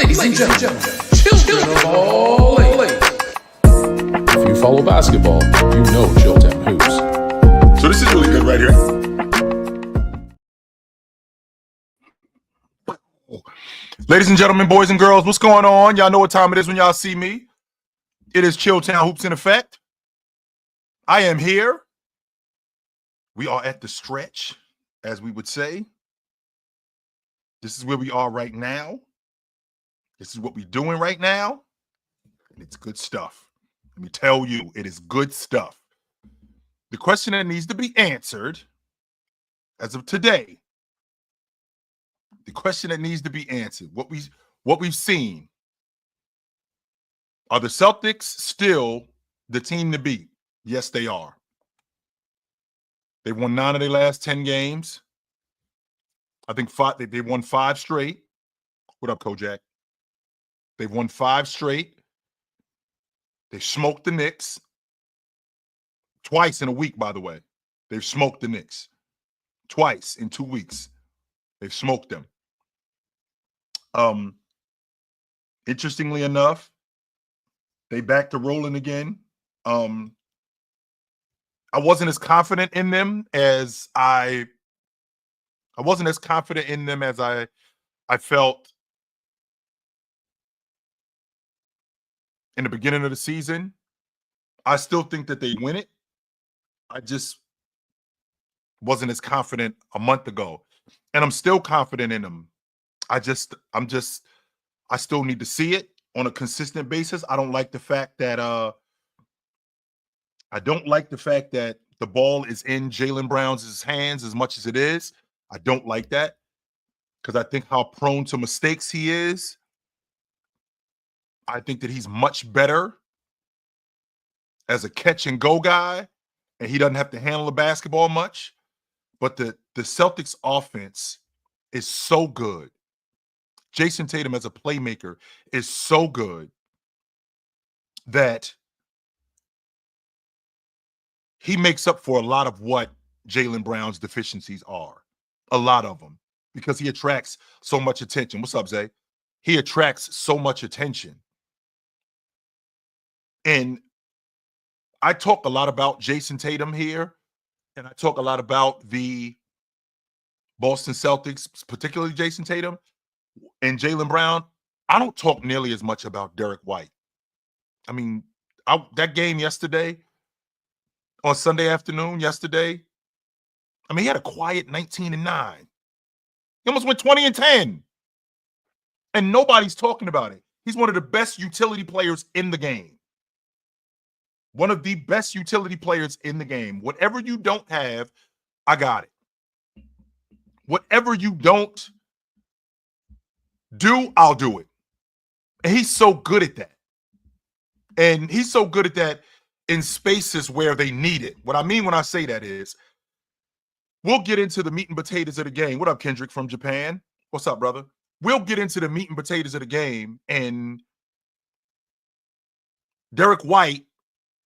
Ladies and gentlemen, children of all ages. If you follow basketball, you know Chilltown Hoops. So this is really good right here. Ladies and gentlemen, boys and girls, what's going on? Y'all know what time it is when y'all see me. It is Chilltown Hoops in effect. I am here. We are at the stretch, as we would say. This is where we are right now. This is what we're doing right now. And it's good stuff. Let me tell you, it is good stuff. The question that needs to be answered as of today, the question that needs to be answered, what we've seen, are the Celtics still the team to beat? Yes, they are. They've won 9 of their last 10 games. I think they won 5 straight. What up, Kojak? They've won 5 straight. They smoked the Knicks. Twice in a week, by the way. They've smoked the Knicks. Twice in 2 weeks. They've smoked them. Interestingly enough, they back to rolling again. I wasn't as confident in them as I felt in the beginning of the season. I still think that they win it. I just wasn't as confident a month ago. And I'm still confident in them. I still need to see it on a consistent basis. I don't like the fact that the ball is in Jaylen Brown's hands as much as it is. I don't like that because I think how prone to mistakes he is. I think that he's much better as a catch and go guy, and he doesn't have to handle the basketball much. But the Celtics offense is so good. Jason Tatum as a playmaker is so good that he makes up for a lot of what Jaylen Brown's deficiencies are. A lot of them. Because he attracts so much attention. What's up, Zay? He attracts so much attention. And I talk a lot about Jason Tatum here, and I talk a lot about the Boston Celtics, particularly Jason Tatum and Jaylen Brown. I don't talk nearly as much about Derek White. I mean, that game yesterday, on Sunday afternoon, he had a quiet 19-9. He almost went 20-10. And nobody's talking about it. He's one of the best utility players in the game. One of the best utility players in the game. Whatever you don't have, I got it. Whatever you don't do, I'll do it. And he's so good at that. And he's so good at that in spaces where they need it. What I mean when I say that is, we'll get into the meat and potatoes of the game. What up, Kendrick from Japan? What's up, brother? We'll get into the meat and potatoes of the game, and Derek White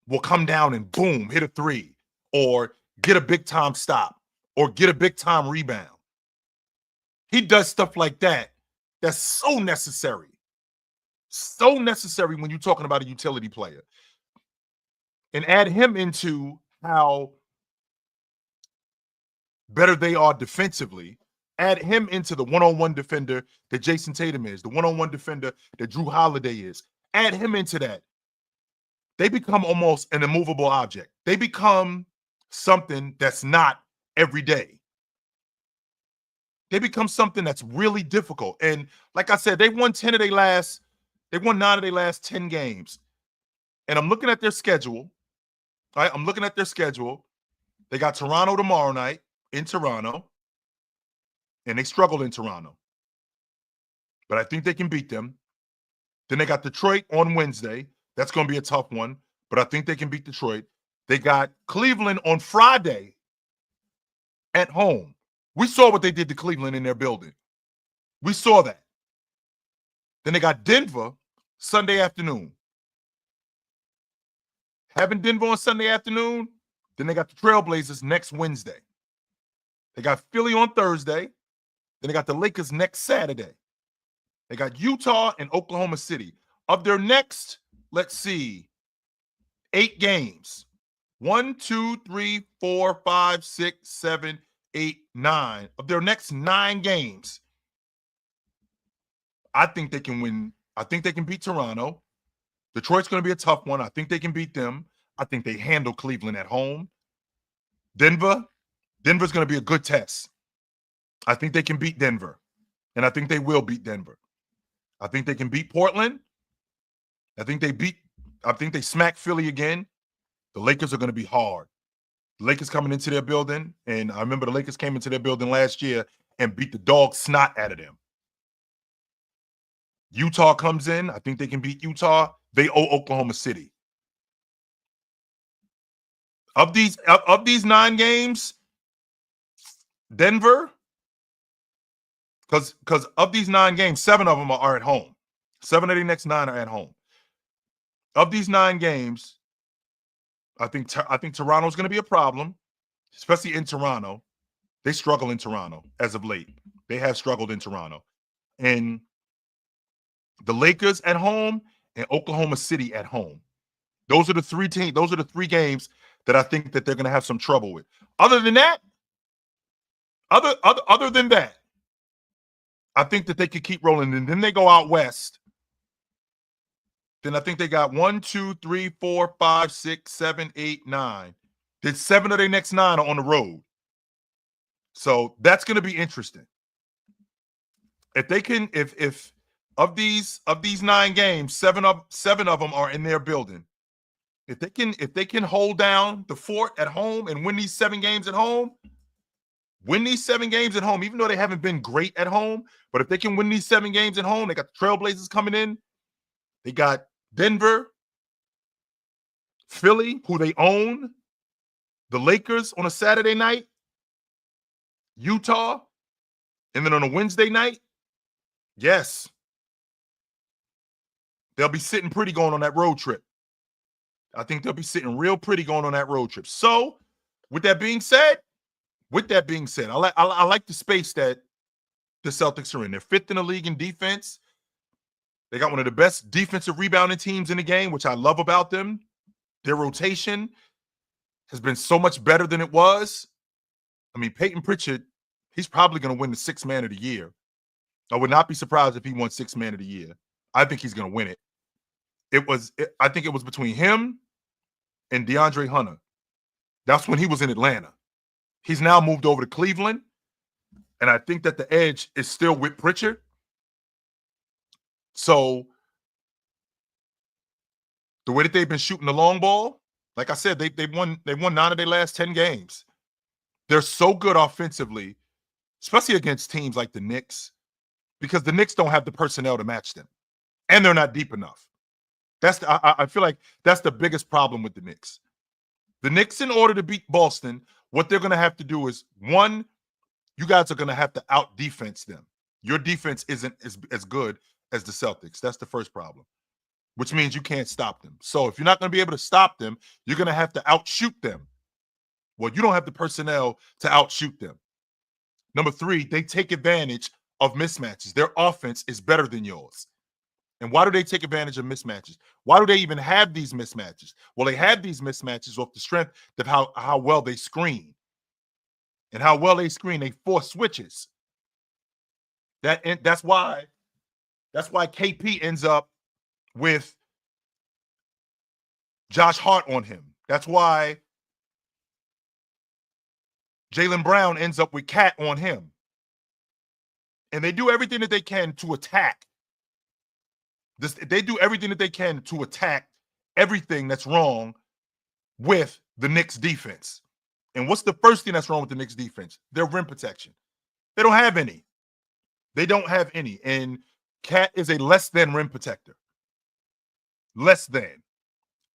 will come down and boom, hit a 3, or get a big time stop, or get a big time rebound. He does stuff like that. That's so necessary. So necessary when you're talking about a utility player. And add him into how better they are defensively. Add him into the one-on-one defender that Jason Tatum is, the one-on-one defender that Drew Holiday is. Add him into that. They become almost an immovable object. They become something that's not every day. They become something that's really difficult. And like I said, they won 9 of their last 10 games. And I'm looking at their schedule. All right, I'm looking at their schedule. They got Toronto tomorrow night in Toronto. And they struggled in Toronto. But I think they can beat them. Then they got Detroit on Wednesday. That's going to be a tough one, but I think they can beat Detroit. They got Cleveland on Friday at home. We saw what they did to Cleveland in their building. We saw that. Then they got Denver Sunday afternoon. Having Denver on Sunday afternoon, then they got the Trailblazers next Wednesday. They got Philly on Thursday. Then they got the Lakers next Saturday. They got Utah and Oklahoma City. Of their next, let's see, 8 games. 1, 2, 3, 4, 5, 6, 7, 8, 9. Of their next 9 games, I think they can win. I think they can beat Toronto. Detroit's going to be a tough one. I think they can beat them. I think they handle Cleveland at home. Denver's going to be a good test. I think they can beat Denver, and I think they will beat Denver. I think they can beat Portland. I think they smack Philly again. The Lakers are going to be hard. The Lakers coming into their building, and I remember the Lakers came into their building last year and beat the dog snot out of them. Utah comes in. I think they can beat Utah. They owe Oklahoma City. Of these 9 games, Denver, because of these 9 games, 7 of them are at home. 7 of the next 9 are at home. Of these 9 games, I think Toronto's going to be a problem, especially in Toronto. They struggle in Toronto as of late. They have struggled in Toronto. And the Lakers at home and Oklahoma City at home. Those are the 3 teams. Those are the 3 games that I think that they're going to have some trouble with. Other than that, I think that they could keep rolling. And then they go out west. Then I think they got 1, 2, 3, 4, 5, 6, 7, 8, 9. Then 7 of their next 9 are on the road. So that's going to be interesting. If they can, if of these 9 games, 7 of them are in their building. If they can hold down the fort at home and win these 7 games at home, even though they haven't been great at home, but if they can win these 7 games at home, they got the Trailblazers coming in. They got Denver, Philly, who they own, the Lakers on a Saturday night, Utah, and then on a Wednesday night, yes, they'll be sitting pretty going on that road trip. I think they'll be sitting real pretty going on that road trip. So, with that being said, I like the space that the Celtics are in. They're 5th in the league in defense. They got one of the best defensive rebounding teams in the game, which I love about them. Their rotation has been so much better than it was. I mean, Peyton Pritchard, he's probably going to win the 6th man of the year. I would not be surprised if he won 6th man of the year. I think he's going to win it. I think it was between him and DeAndre Hunter. That's when he was in Atlanta. He's now moved over to Cleveland, and I think that the edge is still with Pritchard. So the way that they've been shooting the long ball, like I said, they won 9 of their last 10 games. They're so good offensively, especially against teams like the Knicks, because the Knicks don't have the personnel to match them, and they're not deep enough. I feel like that's the biggest problem with the Knicks. The Knicks, in order to beat Boston, what they're going to have to do is, 1, you guys are going to have to out-defense them. Your defense isn't as good as the Celtics. That's the first problem, which means you can't stop them. So if you're not going to be able to stop them, you're going to have to outshoot them. Well, you don't have the personnel to outshoot them. Number 3, they take advantage of mismatches. Their offense is better than yours. And why do they take advantage of mismatches? Why do they even have these mismatches? Well, they have these mismatches off the strength of how well they screen. And how well they screen, they force switches. That's why KP ends up with Josh Hart on him. That's why Jaylen Brown ends up with Cat on him. And they do everything that they can to attack. They do everything that they can to attack everything that's wrong with the Knicks defense. And what's the first thing that's wrong with the Knicks defense? Their rim protection. They don't have any. And Cat is a less than rim protector. Less than.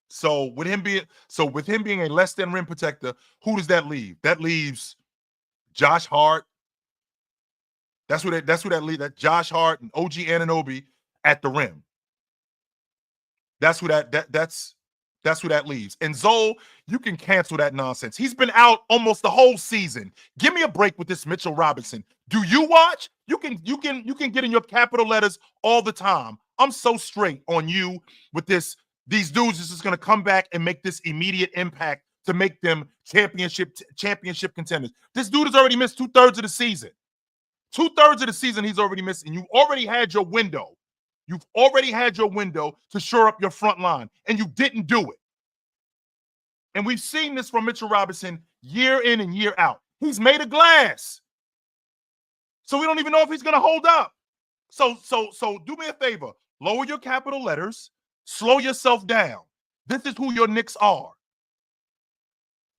So with him being a less than rim protector, who does that leave? That leaves Josh Hart. That's who that leaves. That Josh Hart and OG Anunoby at the rim. That's who that leaves. And Zoe, you can cancel that nonsense. He's been out almost the whole season. Give me a break with this Mitchell Robinson. Do you watch? You can get in your capital letters all the time. I'm so straight on you with this. These dudes is just going to come back and make this immediate impact to make them championship contenders. This dude has already missed 2/3 of the season. 2/3 of the season he's already missed, and you already had your window. You've already had your window to shore up your front line, and you didn't do it. And we've seen this from Mitchell Robinson year in and year out. He's made of glass. So we don't even know if he's going to hold up. So do me a favor. Lower your capital letters. Slow yourself down. This is who your Knicks are.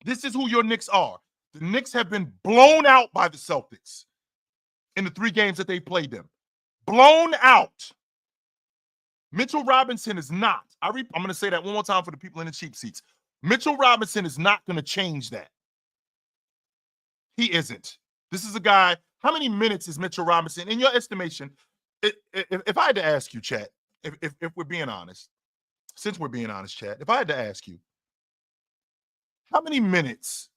This is who your Knicks are. The Knicks have been blown out by the Celtics in the 3 games that they played them. Blown out. Mitchell Robinson is not. I'm going to say that one more time for the people in the cheap seats. Mitchell Robinson is not going to change that. He isn't. This is a guy. How many minutes is Mitchell Robinson, in your estimation? If I had to ask you, chat, if we're being honest, since we're being honest, chat, if I had to ask you, how many minutes?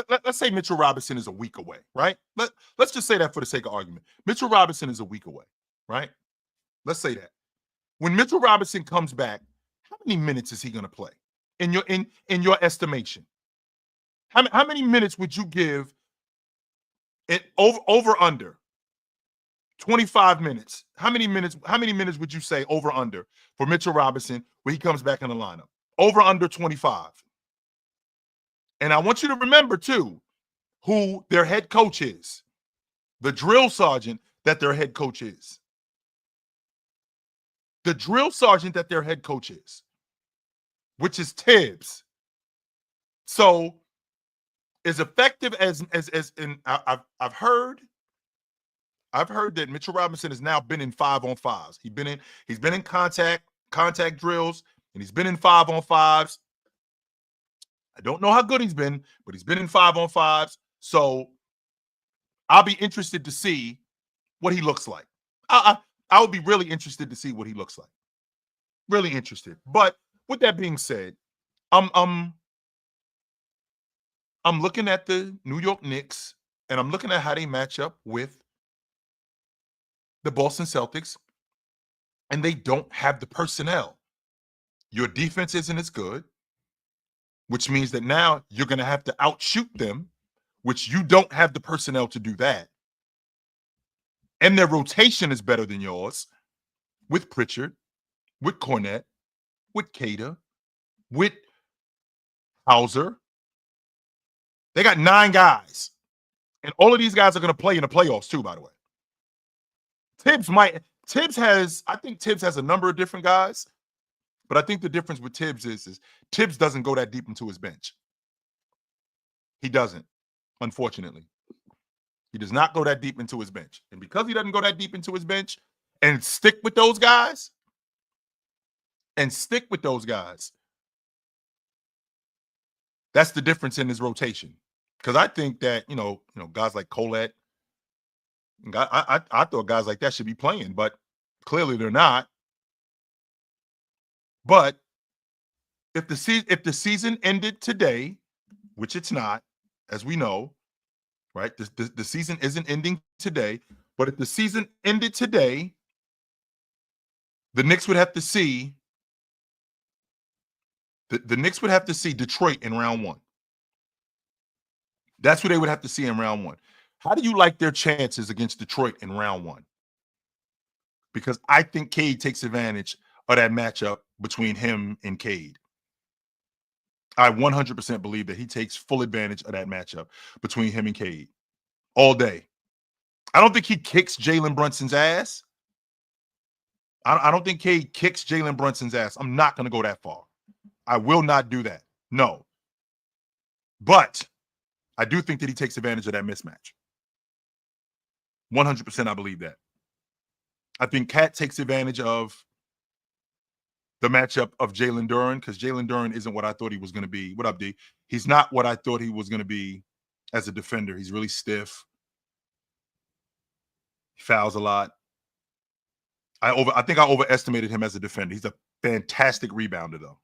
Let's say Mitchell Robinson is a week away, right? Let's just say that for the sake of argument. Mitchell Robinson is a week away, right? Let's say that. When Mitchell Robinson comes back, how many minutes is he going to play in your estimation? How many minutes would you give it over under 25 minutes? How many minutes would you say over under for Mitchell Robinson when he comes back in the lineup? Over under 25. And I want you to remember too who their head coach is. The drill sergeant that their head coach is. The drill sergeant that their head coach is, which is Tibbs. So as effective as I've heard that Mitchell Robinson has now been in 5-on-5s. He's been in contact drills, and he's been in 5-on-5s. I don't know how good he's been, but he's been in 5-on-5s. So I'll be interested to see what he looks like. I would be really interested to see what he looks like. Really interested. But with that being said, I'm looking at the New York Knicks, and I'm looking at how they match up with the Boston Celtics, and they don't have the personnel. Your defense isn't as good, which means that now you're going to have to outshoot them, which you don't have the personnel to do that. And their rotation is better than yours with Pritchard, with Cornette, with Cater, with Hauser. They got 9 guys. And all of these guys are going to play in the playoffs too, by the way. I think Tibbs has a number of different guys, but I think the difference with Tibbs is Tibbs doesn't go that deep into his bench. He doesn't, unfortunately. He does not go that deep into his bench. And because he doesn't go that deep into his bench and stick with those guys, that's the difference in his rotation. Because I think that, guys like Colette, I thought guys like that should be playing, but clearly they're not. But if the season ended today, which it's not, as we know, right? The season isn't ending today, but if the season ended today, the Knicks would have to see the Knicks would have to see Detroit in round 1. That's what they would have to see in round 1. How do you like their chances against Detroit in round 1? Because I think Cade takes advantage of that matchup between him and Cade. I 100% believe that he takes full advantage of that matchup between him and Cade all day. I don't think he kicks Jalen Brunson's ass. I don't think Cade kicks Jalen Brunson's ass. I'm not going to go that far. I will not do that. No. But I do think that he takes advantage of that mismatch. 100% I believe that. I think Cat takes advantage of the matchup of Jalen Duren, because Jalen Duren isn't what I thought he was going to be. What up, D? He's not what I thought he was going to be as a defender. He's really stiff. He fouls a lot. I think I overestimated him as a defender. He's a fantastic rebounder, though.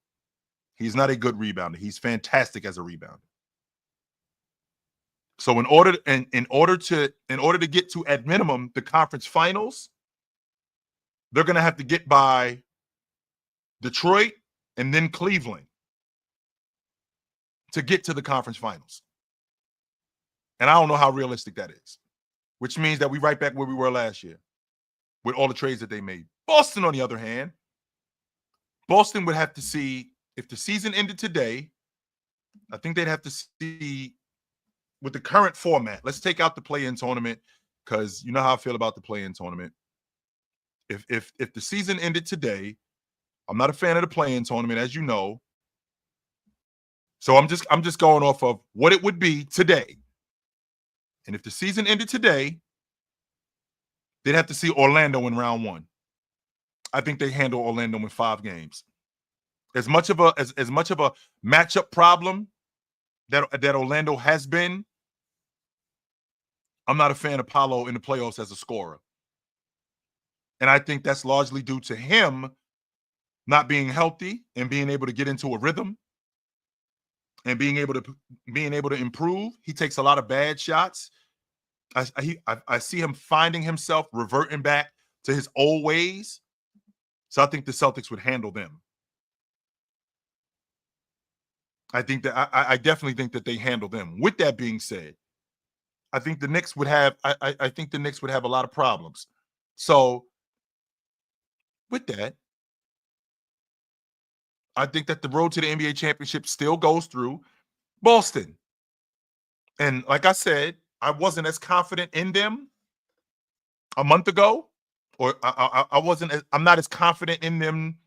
He's not a good rebounder. He's fantastic as a rebounder. So in order to get to at minimum the conference finals, they're going to have to get by Detroit and then Cleveland to get to the conference finals. And I don't know how realistic that is, which means that we right back where we were last year with all the trades that they made. Boston, on the other hand, Boston would have to see if the season ended today. I think they'd have to see with the current format. Let's take out the play-in tournament because you know how I feel about the play-in tournament. If the season ended today, I'm not a fan of the play-in tournament, as you know. So I'm just going off of what it would be today. And if the season ended today, they'd have to see Orlando in round one. I think they handle Orlando in 5 games. As much of a matchup problem that Orlando has been, I'm not a fan of Paolo in the playoffs as a scorer. And I think that's largely due to him not being healthy and being able to get into a rhythm and being able to improve. He takes a lot of bad shots. I see him finding himself reverting back to his old ways. So I think the Celtics would handle them. I definitely think that they handle them. With that being said, I think the Knicks would have I think the Knicks would have a lot of problems. So with that, I think that the road to the NBA championship still goes through Boston. And like I said, I wasn't as confident in them a month ago, or I'm not as confident in them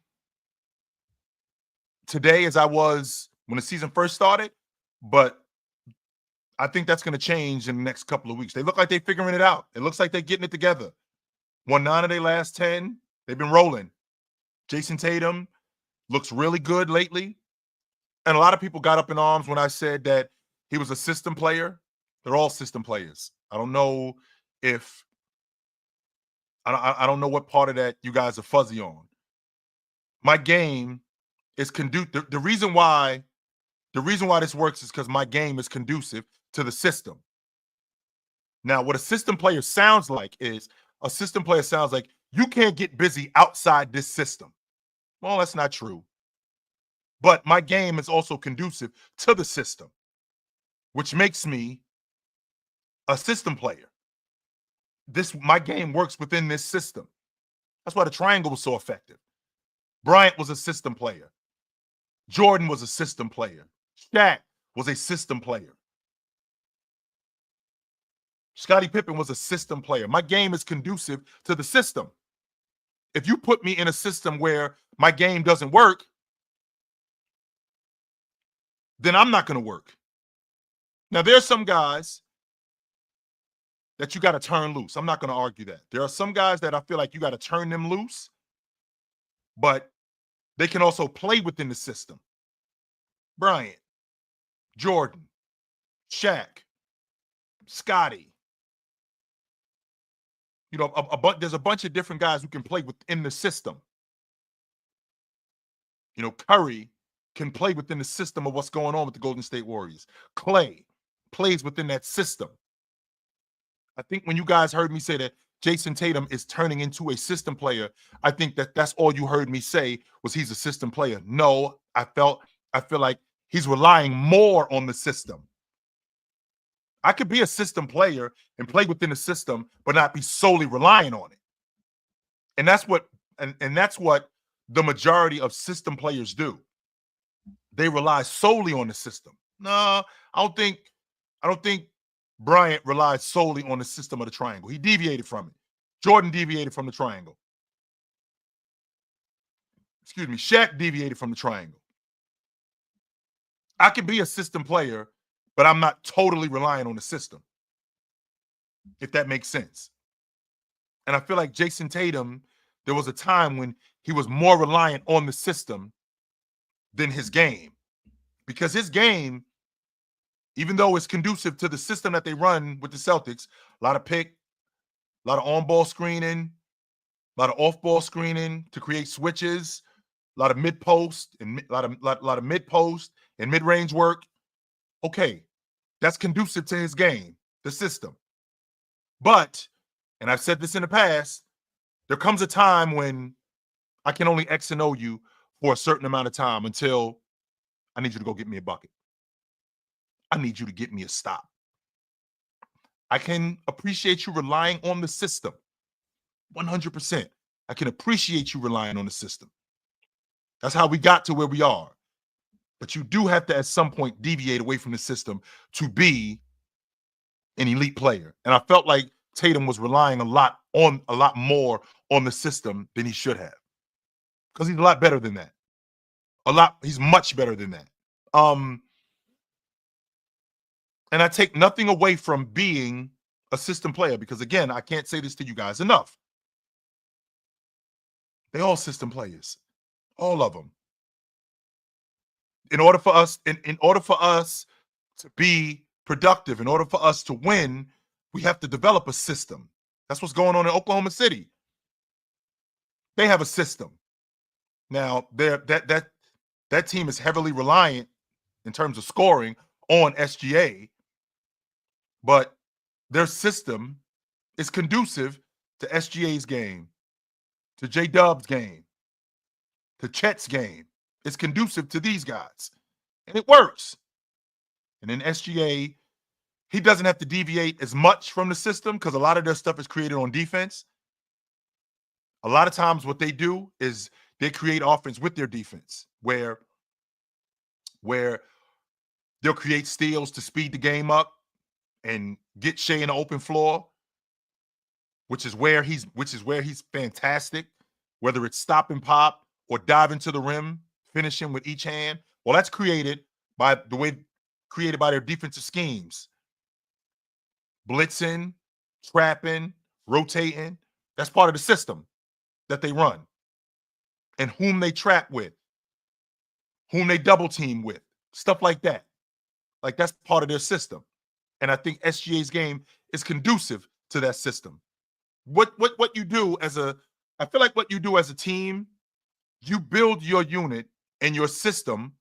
today as I was when the season first started, but I think that's going to change in the next couple of weeks. They look like they're figuring it out. It looks like they're getting it together. Won 9 of their last 10. They've been rolling. Jason Tatum looks really good lately. And a lot of people got up in arms when I said that he was a system player. They're all system players. I don't know if I don't know what part of that you guys are fuzzy on. My game is conducive. The reason why this works is because my game is conducive to the system. Now, what a system player sounds like is you can't get busy outside this system. Well, that's not true. But my game is also conducive to the system, which makes me a system player. My game works within this system. That's why the triangle was so effective. Bryant was a system player. Jordan was a system player. Shaq was a system player. Scottie Pippen was a system player. My game is conducive to the system. If you put me in a system where my game doesn't work, then I'm not going to work. Now, there's some guys that you got to turn loose. I'm not going to argue that. There are some guys that I feel like you got to turn them loose, but they can also play within the system. Bryant, Jordan, Shaq, Scotty. You know, there's a bunch of different guys who can play within the system. You know, Curry can play within the system of what's going on with the Golden State Warriors. Clay plays within that system. I think when you guys heard me say that Jason Tatum is turning into a system player, I think that's all you heard me say was he's a system player. No, I feel like he's relying more on the system. I could be a system player and play within the system, but not be solely relying on it. And that's what the majority of system players do. They rely solely on the system. No, I don't think Bryant relied solely on the system of the triangle. He deviated from it. Jordan deviated from the triangle. Excuse me, Shaq deviated from the triangle. I could be a system player, but I'm not totally relying on the system, if that makes sense. And I feel like Jason Tatum, there was a time when he was more reliant on the system than his game. Because his game, even though it's conducive to the system that they run with the Celtics, a lot of pick, a lot of on-ball screening, a lot of off-ball screening to create switches, a lot of mid-post and a lot of mid-post and mid-range work. Okay, that's conducive to his game, the system. But, and I've said this in the past, there comes a time when I can only X and O you for a certain amount of time until I need you to go get me a bucket. I need you to get me a stop. I can appreciate you relying on the system 100%. I can appreciate you relying on the system. That's how we got to where we are. But you do have to, at some point, deviate away from the system to be an elite player. And I felt like Tatum was relying a lot more on the system than he should have. Because he's a lot better than that. He's much better than that. And I take nothing away from being a system player, because again, I can't say this to you guys enough. They all system players, all of them. In order for us to be productive, in order for us to win, we have to develop a system. That's what's going on in Oklahoma City. They have a system. Now, that team is heavily reliant in terms of scoring on SGA, but their system is conducive to SGA's game, to J-Dub's game, to Chet's game. It's conducive to these guys, and it works. And then SGA, he doesn't have to deviate as much from the system because a lot of their stuff is created on defense. A lot of times what they do is they create offense with their defense, where they'll create steals to speed the game up and get Shea in the open floor, which is where he's fantastic, whether it's stop and pop or dive into the rim, finishing with each hand. Well, that's created by their defensive schemes. Blitzing, trapping, rotating. That's part of the system that they run. And whom they trap with, whom they double team with, stuff like that. Like, that's part of their system. And I think SGA's game is conducive to that system. What you do I feel like what you do as a team, you build your unit and your system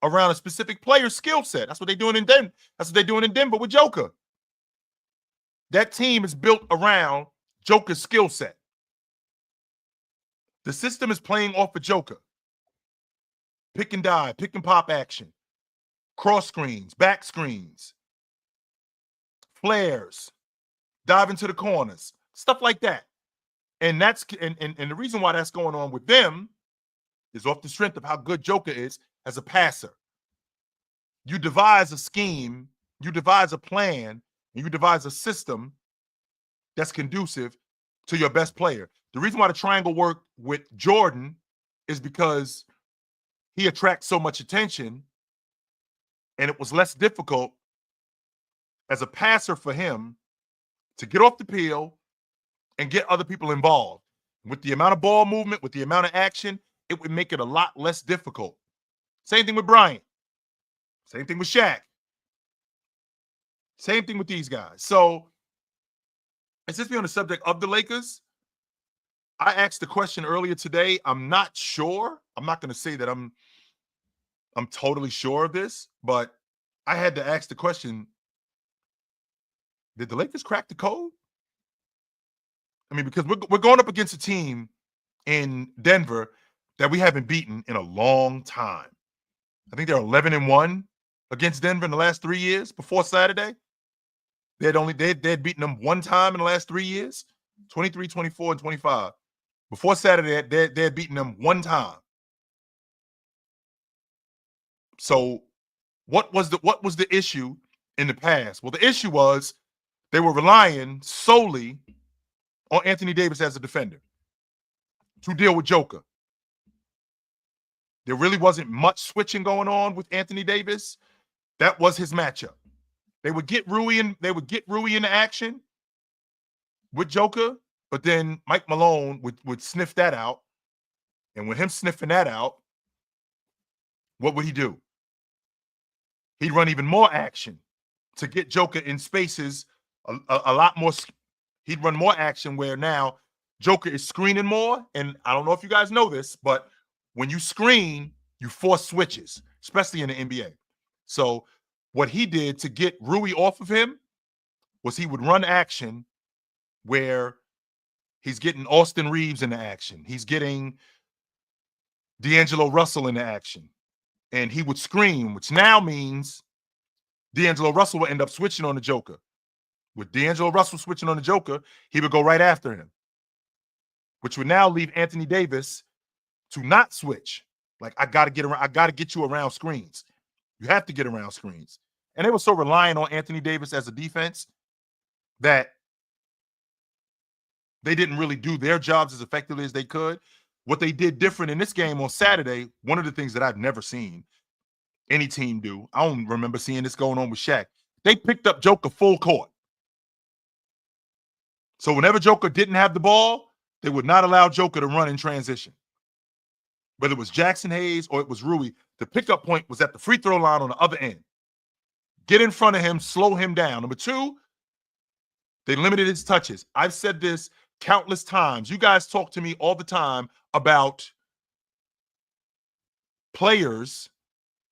around a specific player's skill set. That's what they're doing in Denver. That's what they're doing in Denver with Joker. That team is built around Joker's skill set. The system is playing off of Joker. Pick and dive, pick and pop action, cross screens, back screens, flares, dive into the corners, stuff like that. And that's and the reason why that's going on with them is off the strength of how good Joker is as a passer. You devise a scheme, you devise a plan, and you devise a system that's conducive to your best player. The reason why the triangle worked with Jordan is because he attracts so much attention, and it was less difficult as a passer for him to get off the peel and get other people involved. With the amount of ball movement, with the amount of action, it would make it a lot less difficult. Same thing with Bryant. Same thing with Shaq. Same thing with these guys. So, since we're on the subject of the Lakers, I asked the question earlier today. I'm not sure. I'm not going to say that I'm totally sure of this, but I had to ask the question, did the Lakers crack the code? I mean, because we're going up against a team in Denver that we haven't beaten in a long time. I think they're 11-1 against Denver in the last 3 years. Before Saturday, they had beaten them one time in the last 3 years, 23, 24, and 25. Before Saturday, they had beaten them one time. So what was the issue in the past? Well, the issue was they were relying solely on Anthony Davis as a defender to deal with Joker. There really wasn't much switching going on with Anthony Davis. That was his matchup. They would get Rui into action with Joker, but then Mike Malone would sniff that out. And with him sniffing that out, what would he do? He'd run even more action to get Joker in spaces a lot more. He'd run more action where now Joker is screening more. And I don't know if you guys know this, but when you screen, you force switches, especially in the NBA. So what he did to get Rui off of him was he would run action where he's getting Austin Reeves into action. He's getting D'Angelo Russell into action. And he would scream, which now means D'Angelo Russell would end up switching on the Joker. With D'Angelo Russell switching on the Joker, he would go right after him, which would now leave Anthony Davis to not switch. Like, I got to get around. I got to get you around screens. You have to get around screens. And they were so reliant on Anthony Davis as a defense that they didn't really do their jobs as effectively as they could. What they did different in this game on Saturday, one of the things that I've never seen any team do, I don't remember seeing this going on with Shaq. They picked up Joker full court. So whenever Joker didn't have the ball, they would not allow Joker to run in transition. Whether it was Jackson Hayes or it was Rui, the pickup point was at the free throw line on the other end. Get in front of him, slow him down. Number two, they limited his touches. I've said this countless times. You guys talk to me all the time about players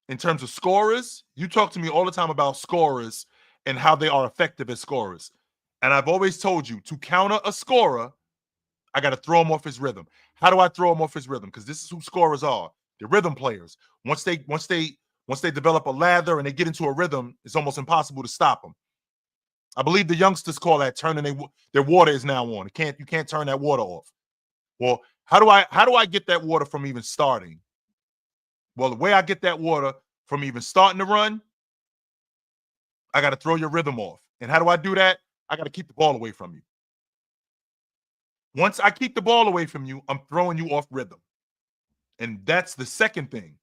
in terms of scorers. You talk to me all the time about scorers and how they are effective as scorers. And I've always told you, to counter a scorer, I got to throw him off his rhythm. How do I throw him off his rhythm? Because this is who scorers are. They're rhythm players. Once they develop a lather and they get into a rhythm, it's almost impossible to stop them. I believe the youngsters call that turning their water is now on. You can't turn that water off. Well, how do I get that water from even starting? Well, the way I get that water from even starting to run, I got to throw your rhythm off. And how do I do that? I got to keep the ball away from you. Once I keep the ball away from you, I'm throwing you off rhythm. And that's the second thing.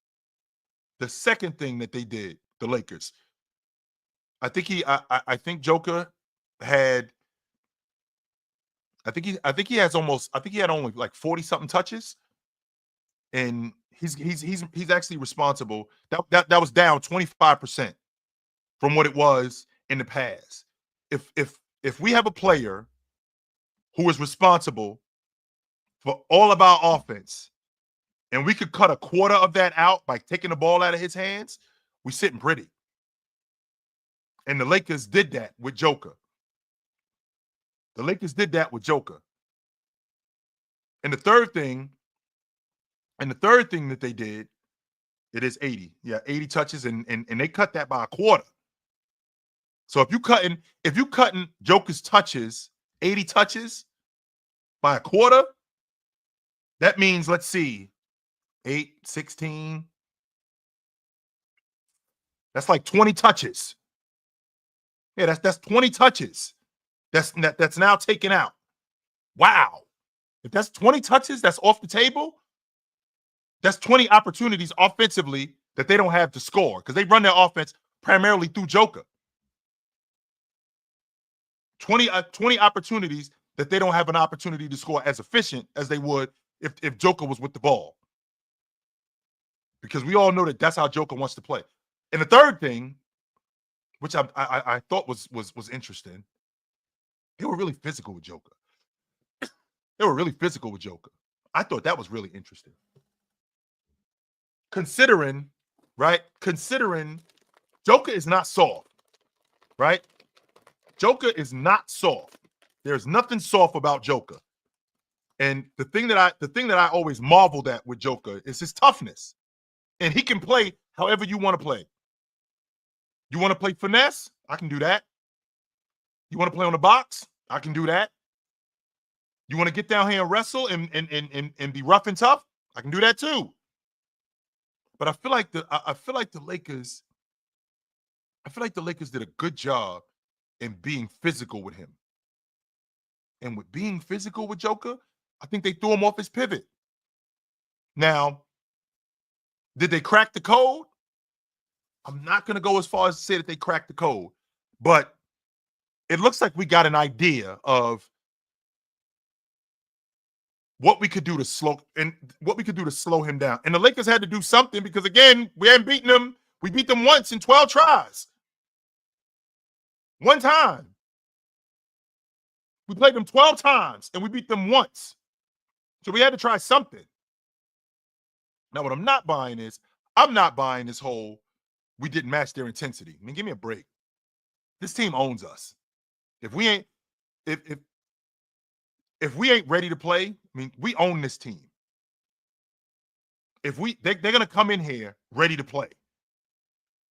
The second thing that they did, the Lakers. I think Joker had I think he had only like 40 something touches. And he's actually responsible. That was down 25% from what it was in the past. If we have a player who is responsible for all of our offense, and we could cut a quarter of that out by taking the ball out of his hands, we're sitting pretty. And the Lakers did that with Joker. The Lakers did that with Joker. And the third thing that they did, it is 80. Yeah, 80 touches, and they cut that by a quarter. So if you cutting Joker's touches, 80 touches by a quarter, that means, let's see, 8, 16. That's like 20 touches. Yeah, that's 20 touches. That's now taken out. Wow. If that's 20 touches that's off the table, that's 20 opportunities offensively that they don't have to score, because they run their offense primarily through Joker. 20 opportunities that they don't have an opportunity to score as efficient as they would if Joker was with the ball. Because we all know that that's how Joker wants to play. And the third thing, which I thought was interesting, they were really physical with Joker. They were really physical with Joker. I thought that was really interesting. Considering Joker is not soft, right? Joker is not soft. There's nothing soft about Joker. And the thing that I always marveled at with Joker is his toughness. And he can play however you want to play. You want to play finesse? I can do that. You want to play on the box? I can do that. You want to get down here and wrestle and be rough and tough? I can do that too. But I feel like the Lakers did a good job in being physical with him. And with being physical with Joker, I think they threw him off his pivot. Now, did they crack the code? I'm not going to go as far as to say that they cracked the code, but it looks like we got an idea of what we could do to slow him down. And the Lakers had to do something, because again, we hadn't beaten them. We beat them once in 12 tries. One time. We played them 12 times and we beat them once. So we had to try something. Now, what I'm not buying is, I'm not buying this whole, we didn't match their intensity. I mean, give me a break. This team owns us. If we ain't if we ain't ready to play, I mean, we own this team. If they're gonna come in here ready to play,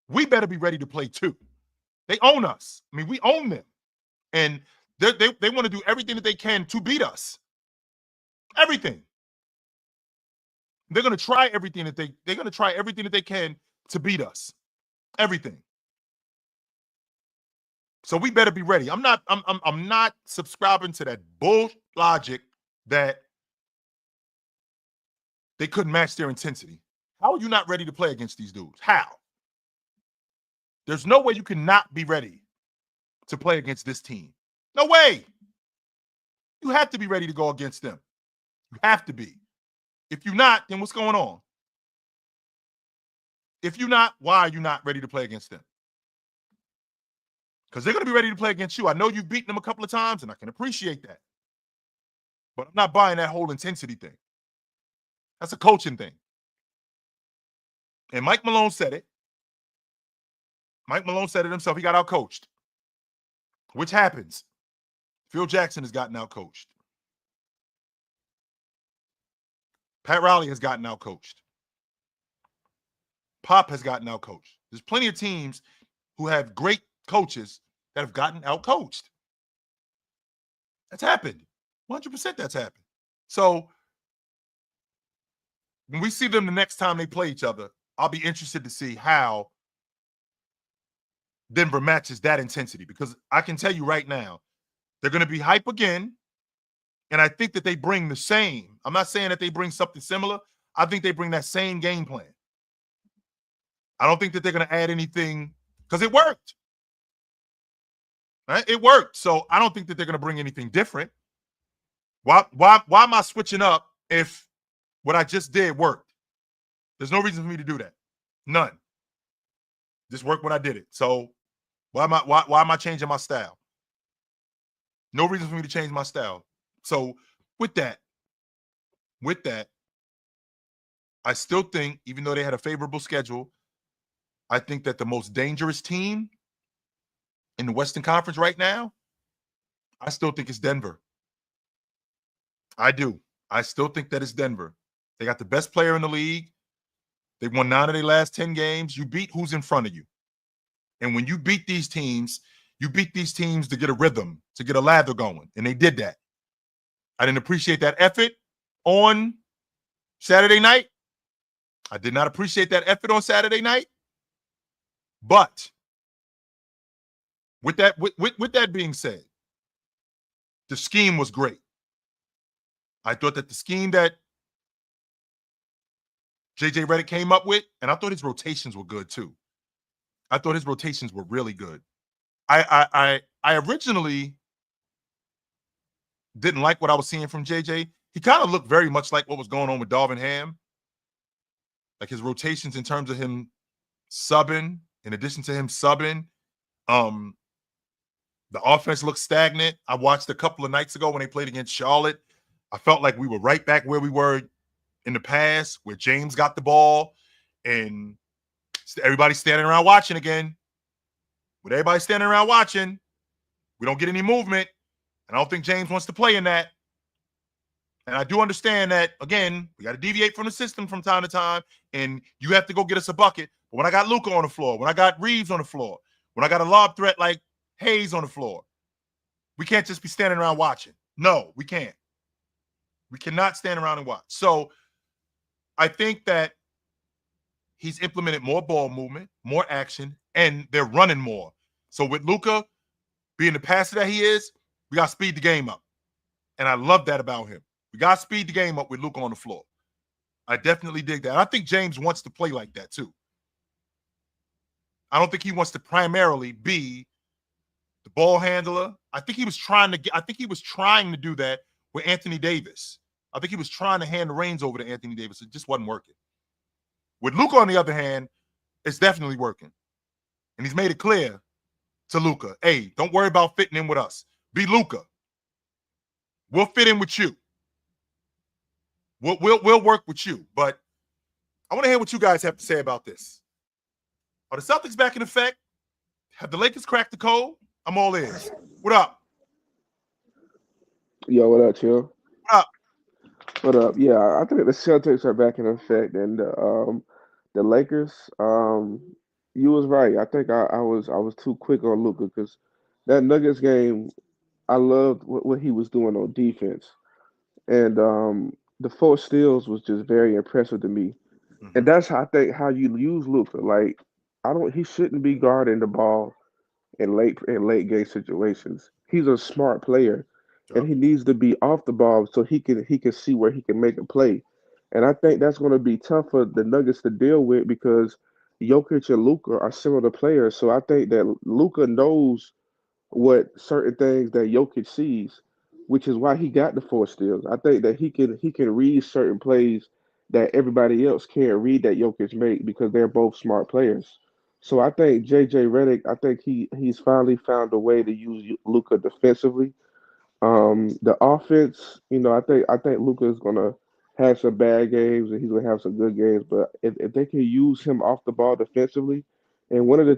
we better be ready to play too. They own us. I mean, we own them, and they want to do everything that they can to beat us. Everything. They're gonna try everything that they're gonna try everything that they can to beat us. Everything. So we better be ready. I'm not subscribing to that bull logic that they couldn't match their intensity. How are you not ready to play against these dudes? How? There's no way you cannot be ready to play against this team. No way. You have to be ready to go against them. You have to be. If you're not, then what's going on? If you're not, why are you not ready to play against them? Because they're going to be ready to play against you. I know you've beaten them a couple of times, and I can appreciate that. But I'm not buying that whole intensity thing. That's a coaching thing. And Mike Malone said it. Mike Malone said it himself. He got out-coached, which happens. Phil Jackson has gotten out-coached. Pat Riley has gotten out-coached. Pop has gotten out-coached. There's plenty of teams who have great coaches that have gotten out-coached. That's happened. 100% that's happened. So when we see them the next time they play each other, I'll be interested to see how Denver matches that intensity, because I can tell you right now, they're going to be hype again. And I think that they bring the same. I'm not saying that they bring something similar. I think they bring that same game plan. I don't think that they're going to add anything, because it worked. Right? It worked. So I don't think that they're going to bring anything different. Why am I switching up if what I just did worked? There's no reason for me to do that. None. Just worked when I did it. So why am I changing my style? No reason for me to change my style. So with that, I still think, even though they had a favorable schedule, I think that the most dangerous team in the Western Conference right now, I still think it's Denver. I do. I still think that it's Denver. They got the best player in the league. They won 9 of their last 10 games. You beat who's in front of you. And when you beat these teams to get a rhythm, to get a lather going. And they did that. I didn't appreciate that effort on Saturday night. I did not appreciate that effort on Saturday night. But with that being said, the scheme was great. I thought that the scheme that JJ Redick came up with, and I thought his rotations were good too. I thought his rotations were really good. I originally didn't like what I was seeing from JJ. He kind of looked very much like what was going on with Darvin Ham. Like his rotations in terms of him subbing, in addition to him subbing, the offense looked stagnant. I watched a couple of nights ago when they played against Charlotte. I felt like we were right back where we were in the past, where James got the ball and everybody's standing around watching again. With everybody standing around watching, we don't get any movement. And I don't think James wants to play in that. And I do understand that, again, we got to deviate from the system from time to time, and you have to go get us a bucket. But when I got Luka on the floor, when I got Reeves on the floor, when I got a lob threat like Hayes on the floor, we can't just be standing around watching. No, we can't. We cannot stand around and watch. So I think that he's implemented more ball movement, more action, and they're running more. So with Luka being the passer that he is, we got to speed the game up. And I love that about him. We got to speed the game up with Luka on the floor. I definitely dig that. I think James wants to play like that too. I don't think he wants to primarily be the ball handler. I think he was trying to do that with Anthony Davis. I think he was trying to hand the reins over to Anthony Davis. It just wasn't working. With Luka, on the other hand, it's definitely working. And he's made it clear to Luka, hey, don't worry about fitting in with us. Be Luka. We'll fit in with you. We'll work with you. But I want to hear what you guys have to say about this. Are the Celtics back in effect? Have the Lakers cracked the code? I'm all ears. What up? Yo, what up, chill? What up? What up? Yeah, I think the Celtics are back in effect, and the Lakers. You was right. I think I was too quick on Luca because that Nuggets game, I loved what he was doing on defense, and the four steals was just very impressive to me. And Mm-hmm. that's how I think how you use Luca. Like, I don't. He shouldn't be guarding the ball in late game situations. He's a smart player, and Yep. he needs to be off the ball so he can see where he can make a play. And I think that's going to be tough for the Nuggets to deal with because Jokic and Luka are similar players. So I think that Luka knows what certain things that Jokic sees, which is why he got the four steals. I think that he can read certain plays that everybody else can't read that Jokic make because they're both smart players. So I think JJ Redick, I think he's finally found a way to use Luca defensively. The offense, I think Luca is gonna have some bad games and he's gonna have some good games. But if they can use him off the ball defensively, and one of the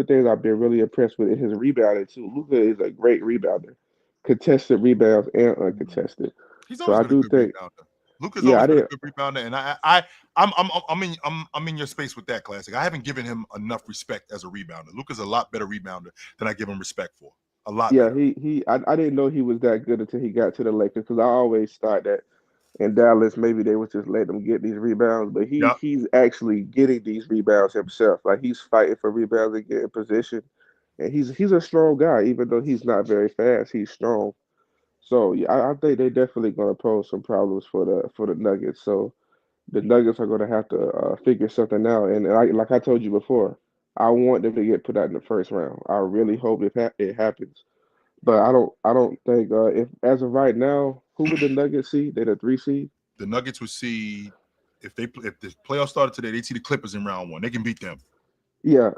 things I've been really impressed with is his rebounding too. Luca is a great rebounder, contested rebounds and Mhm. uncontested. He's So always I been a do good think, rebounder. Luka's yeah, always I been a did. good rebounder, and I'm in your space with that, classic. I haven't given him enough respect as a rebounder. Luka's a lot better rebounder than I give him respect for. A lot Yeah, better. I didn't know he was that good until he got to the Lakers because I always thought that in Dallas, maybe they would just let him get these rebounds, but he Yep. he's actually getting these rebounds himself. Like he's fighting for rebounds and getting position, and he's a strong guy. Even though he's not very fast, he's strong. So yeah, I think they're definitely going to pose some problems for the Nuggets. So the Nuggets are going to have to figure something out. And like I told you before, I want them to get put out in the first round. I really hope it happens. But I don't think if as of right now, who would the Nuggets see? They're the three seed. The Nuggets would see if the playoffs started today, they'd see the Clippers in round one. They can beat them. Yeah,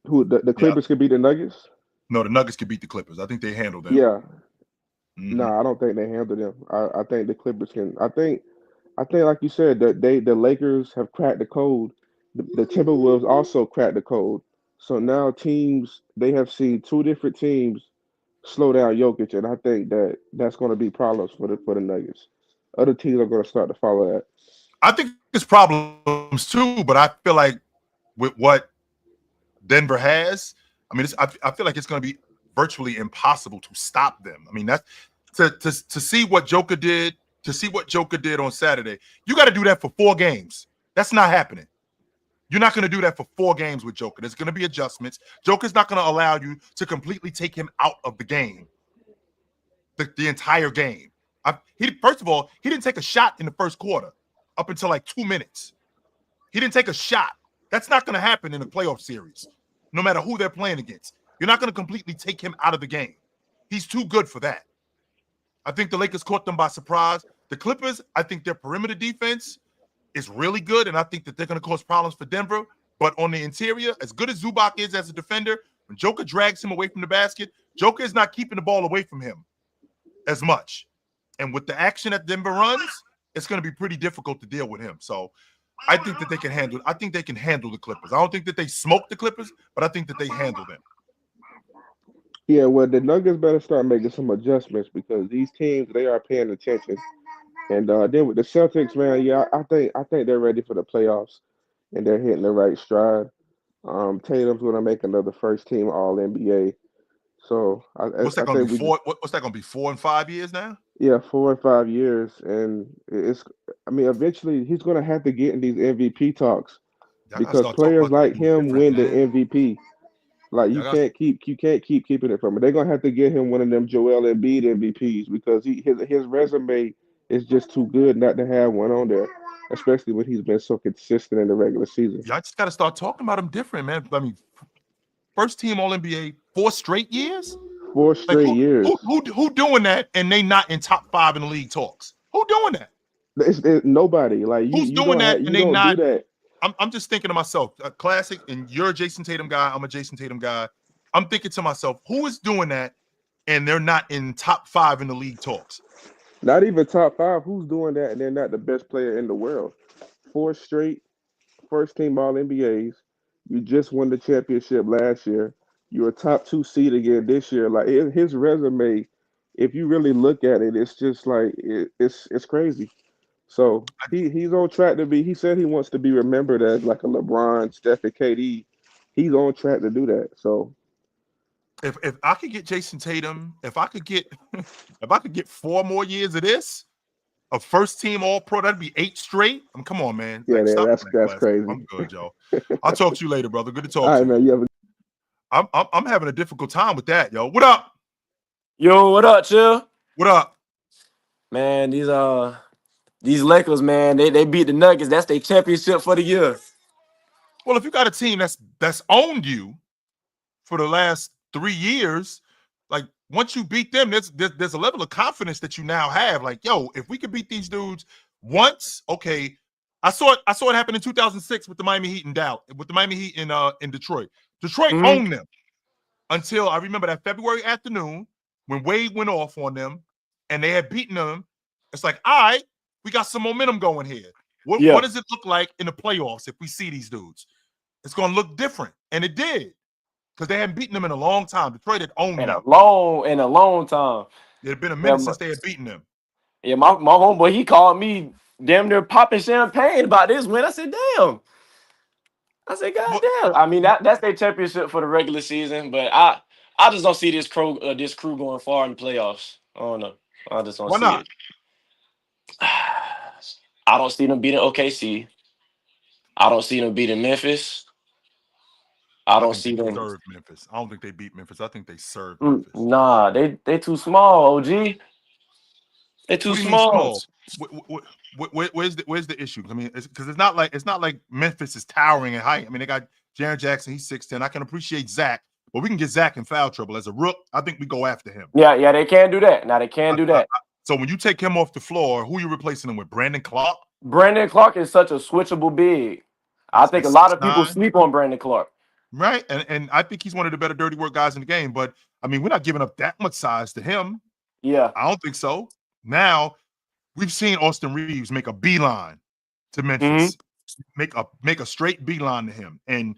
who the Yeah. Clippers could beat the Nuggets? No, the Nuggets could beat the Clippers. I think they handle them. Yeah, no, Hmm. I don't think they handle them. I think the Clippers can. I think like you said that the Lakers have cracked the code. The Timberwolves also cracked the code. So now teams they have seen two different teams slow down Jokic, and I think that that's going to be problems for the Nuggets. Other teams are going to start to follow that. I think it's problems too, but I feel like with what Denver has, I feel like it's going to be virtually impossible to stop them. I mean, that's to see what Joker did, to see what Joker did on Saturday. You got to do that for 4 games. That's not happening. You're not going to do that for 4 games with Joker. There's going to be adjustments. Joker's not going to allow you to completely take him out of the game, the entire game. He first of all, he didn't take a shot in the first quarter up until like 2 minutes. He didn't take a shot. That's not going to happen in a playoff series, no matter who they're playing against. You're not going to completely take him out of the game. He's too good for that. I think the Lakers caught them by surprise. The Clippers, I think their perimeter defense is really good, and I think that they're going to cause problems for Denver. But on the interior, as good as Zubac is as a defender, when Joker drags him away from the basket, Joker is not keeping the ball away from him as much. And with the action that Denver runs, it's going to be pretty difficult to deal with him. So I think that they can handle. I think they can handle the Clippers. I don't think that they smoke the Clippers, but I think that they handle them. Yeah, well, the Nuggets better start making some adjustments because these teams they are paying attention. And then with the Celtics, man, yeah, I think they're ready for the playoffs and they're hitting the right stride. Tatum's gonna make another first team All NBA. So I, I What's that I going to think be? we just What's that going to be? 4 and 5 years now? yeah 4 and 5 years, and it's I mean eventually he's gonna have to get in these MVP talks Y'all got to because start talking players about like something him different, win the man. MVP. Like Y'all got. you can't keep keeping it from him. They're gonna have to get him one of them Joel Embiid MVPs because his resume is just too good not to have one on there, especially when he's been so consistent in the regular season. Y'all just got to start talking about them different, man. I mean, first team All NBA 4 straight years. Four Like straight years. who doing that and they not in top 5 in the league talks? Who doing that? It's nobody like Who's doing that and you they don't do not? that. I'm just thinking to myself, a classic, and you're a Jason Tatum guy. I'm a Jason Tatum guy. I'm thinking to myself, who is doing that and they're not in top 5 in the league talks? Not even top five. Who's doing that? And they're not the best player in the world. Four straight first team All NBAs. You just won the championship last year. You're a top two seed again this year. Like his resume, if you really look at it, it's just like it's crazy. So he's on track to be. He said he wants to be remembered as like a LeBron, Steph, and KD. He's on track to do that. So If I could get Jason Tatum, if I could get if I could get 4 more years of this, a first team All Pro, that'd be 8 straight. Come on, man. yeah, Like, stop with that that's class. crazy. I'm good, yo. I'll talk to you later, brother. Good to All talk right, to you. man. You have a I'm having a difficult time with that, yo. What up? Yo, what up, Chill? What up? Man, these Lakers, man, they beat the Nuggets. That's their championship for the year. Well, if you got a team that's owned you for the last 3 years, like once you beat them, there's a level of confidence that you now have. Like, yo, if we could beat these dudes once, okay. I saw it happen in 2006 with the Miami Heat in Dallas, with the Miami Heat in Detroit. Detroit owned them until I remember that February afternoon when Wade went off on them and they had beaten them. It's like, all right, we got some momentum going here. What does it look like in the playoffs if we see these dudes? It's going to look different, and it did. Because they hadn't beaten them in a long time. Detroit had owned them. In a long time. It had been a minute since they had beaten them. Yeah, my homeboy, he called me damn near popping champagne about this win. I said, damn. I said, God damn. I mean, that's their championship for the regular season, but I just don't see this crew going far in the playoffs. I don't know. I just don't see it. I don't see them beating OKC. I don't see them beating Memphis. I don't see them serve Memphis. I don't think they beat Memphis. I think they serve Memphis. Nah, they too small, OG. They too small. Where's the issue? I mean, because it's not like Memphis is towering in height. I mean, they got Jaren Jackson. He's 6'10". I can appreciate Zach, but we can get Zach in foul trouble as a rook. I think we go after him. Yeah, they can do that. Now they can do that. So when you take him off the floor, who are you replacing him with? Brandon Clark. Brandon Clark is such a switchable big. I think a lot of people sleep on Brandon Clark. Right, and I think he's one of the better dirty work guys in the game. But I mean, we're not giving up that much size to him. Yeah, I don't think so. Now we've seen Austin Reeves make a beeline to Memphis, make a straight beeline to him. And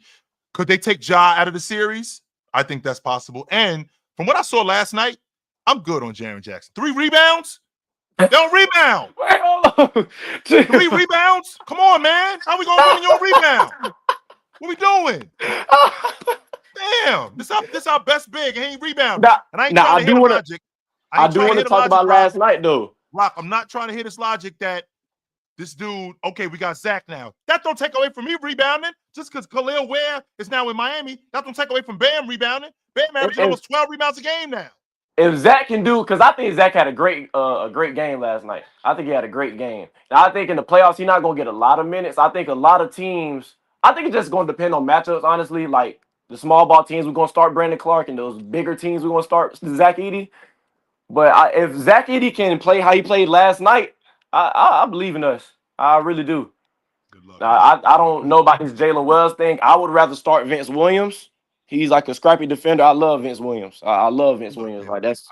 could they take Ja out of the series? I think that's possible. And from what I saw last night, I'm good on Jaren Jackson. 3 rebounds? They don't rebound. Wait, hold on. 3 rebounds? Come on, man. How we gonna win your rebound? What we doing? Damn, this our best big. He ain't rebounding. And I ain't trying to hit logic. I do want to talk about last night, though. Rock, I'm not trying to hit this logic that this dude, okay, we got Zach now. That don't take away from me rebounding. Just because Khalil Ware is now in Miami, that don't take away from Bam rebounding. Bam averaging almost 12 rebounds a game now. If Zach can do, because I think Zach had a great game last night. I think he had a great game. Now, I think in the playoffs, he's not going to get a lot of minutes. I think a lot of teams, I think it's just going to depend on matchups, honestly. Like the small ball teams, we're going to start Brandon Clark, and those bigger teams, we're going to start Zach Edey. But if Zach Edey can play how he played last night, I believe in us. I really do. Good luck. I don't know about this Jalen Wells thing. I would rather start Vince Williams. He's like a scrappy defender. I love Vince Williams. I love Vince Williams. Like that's.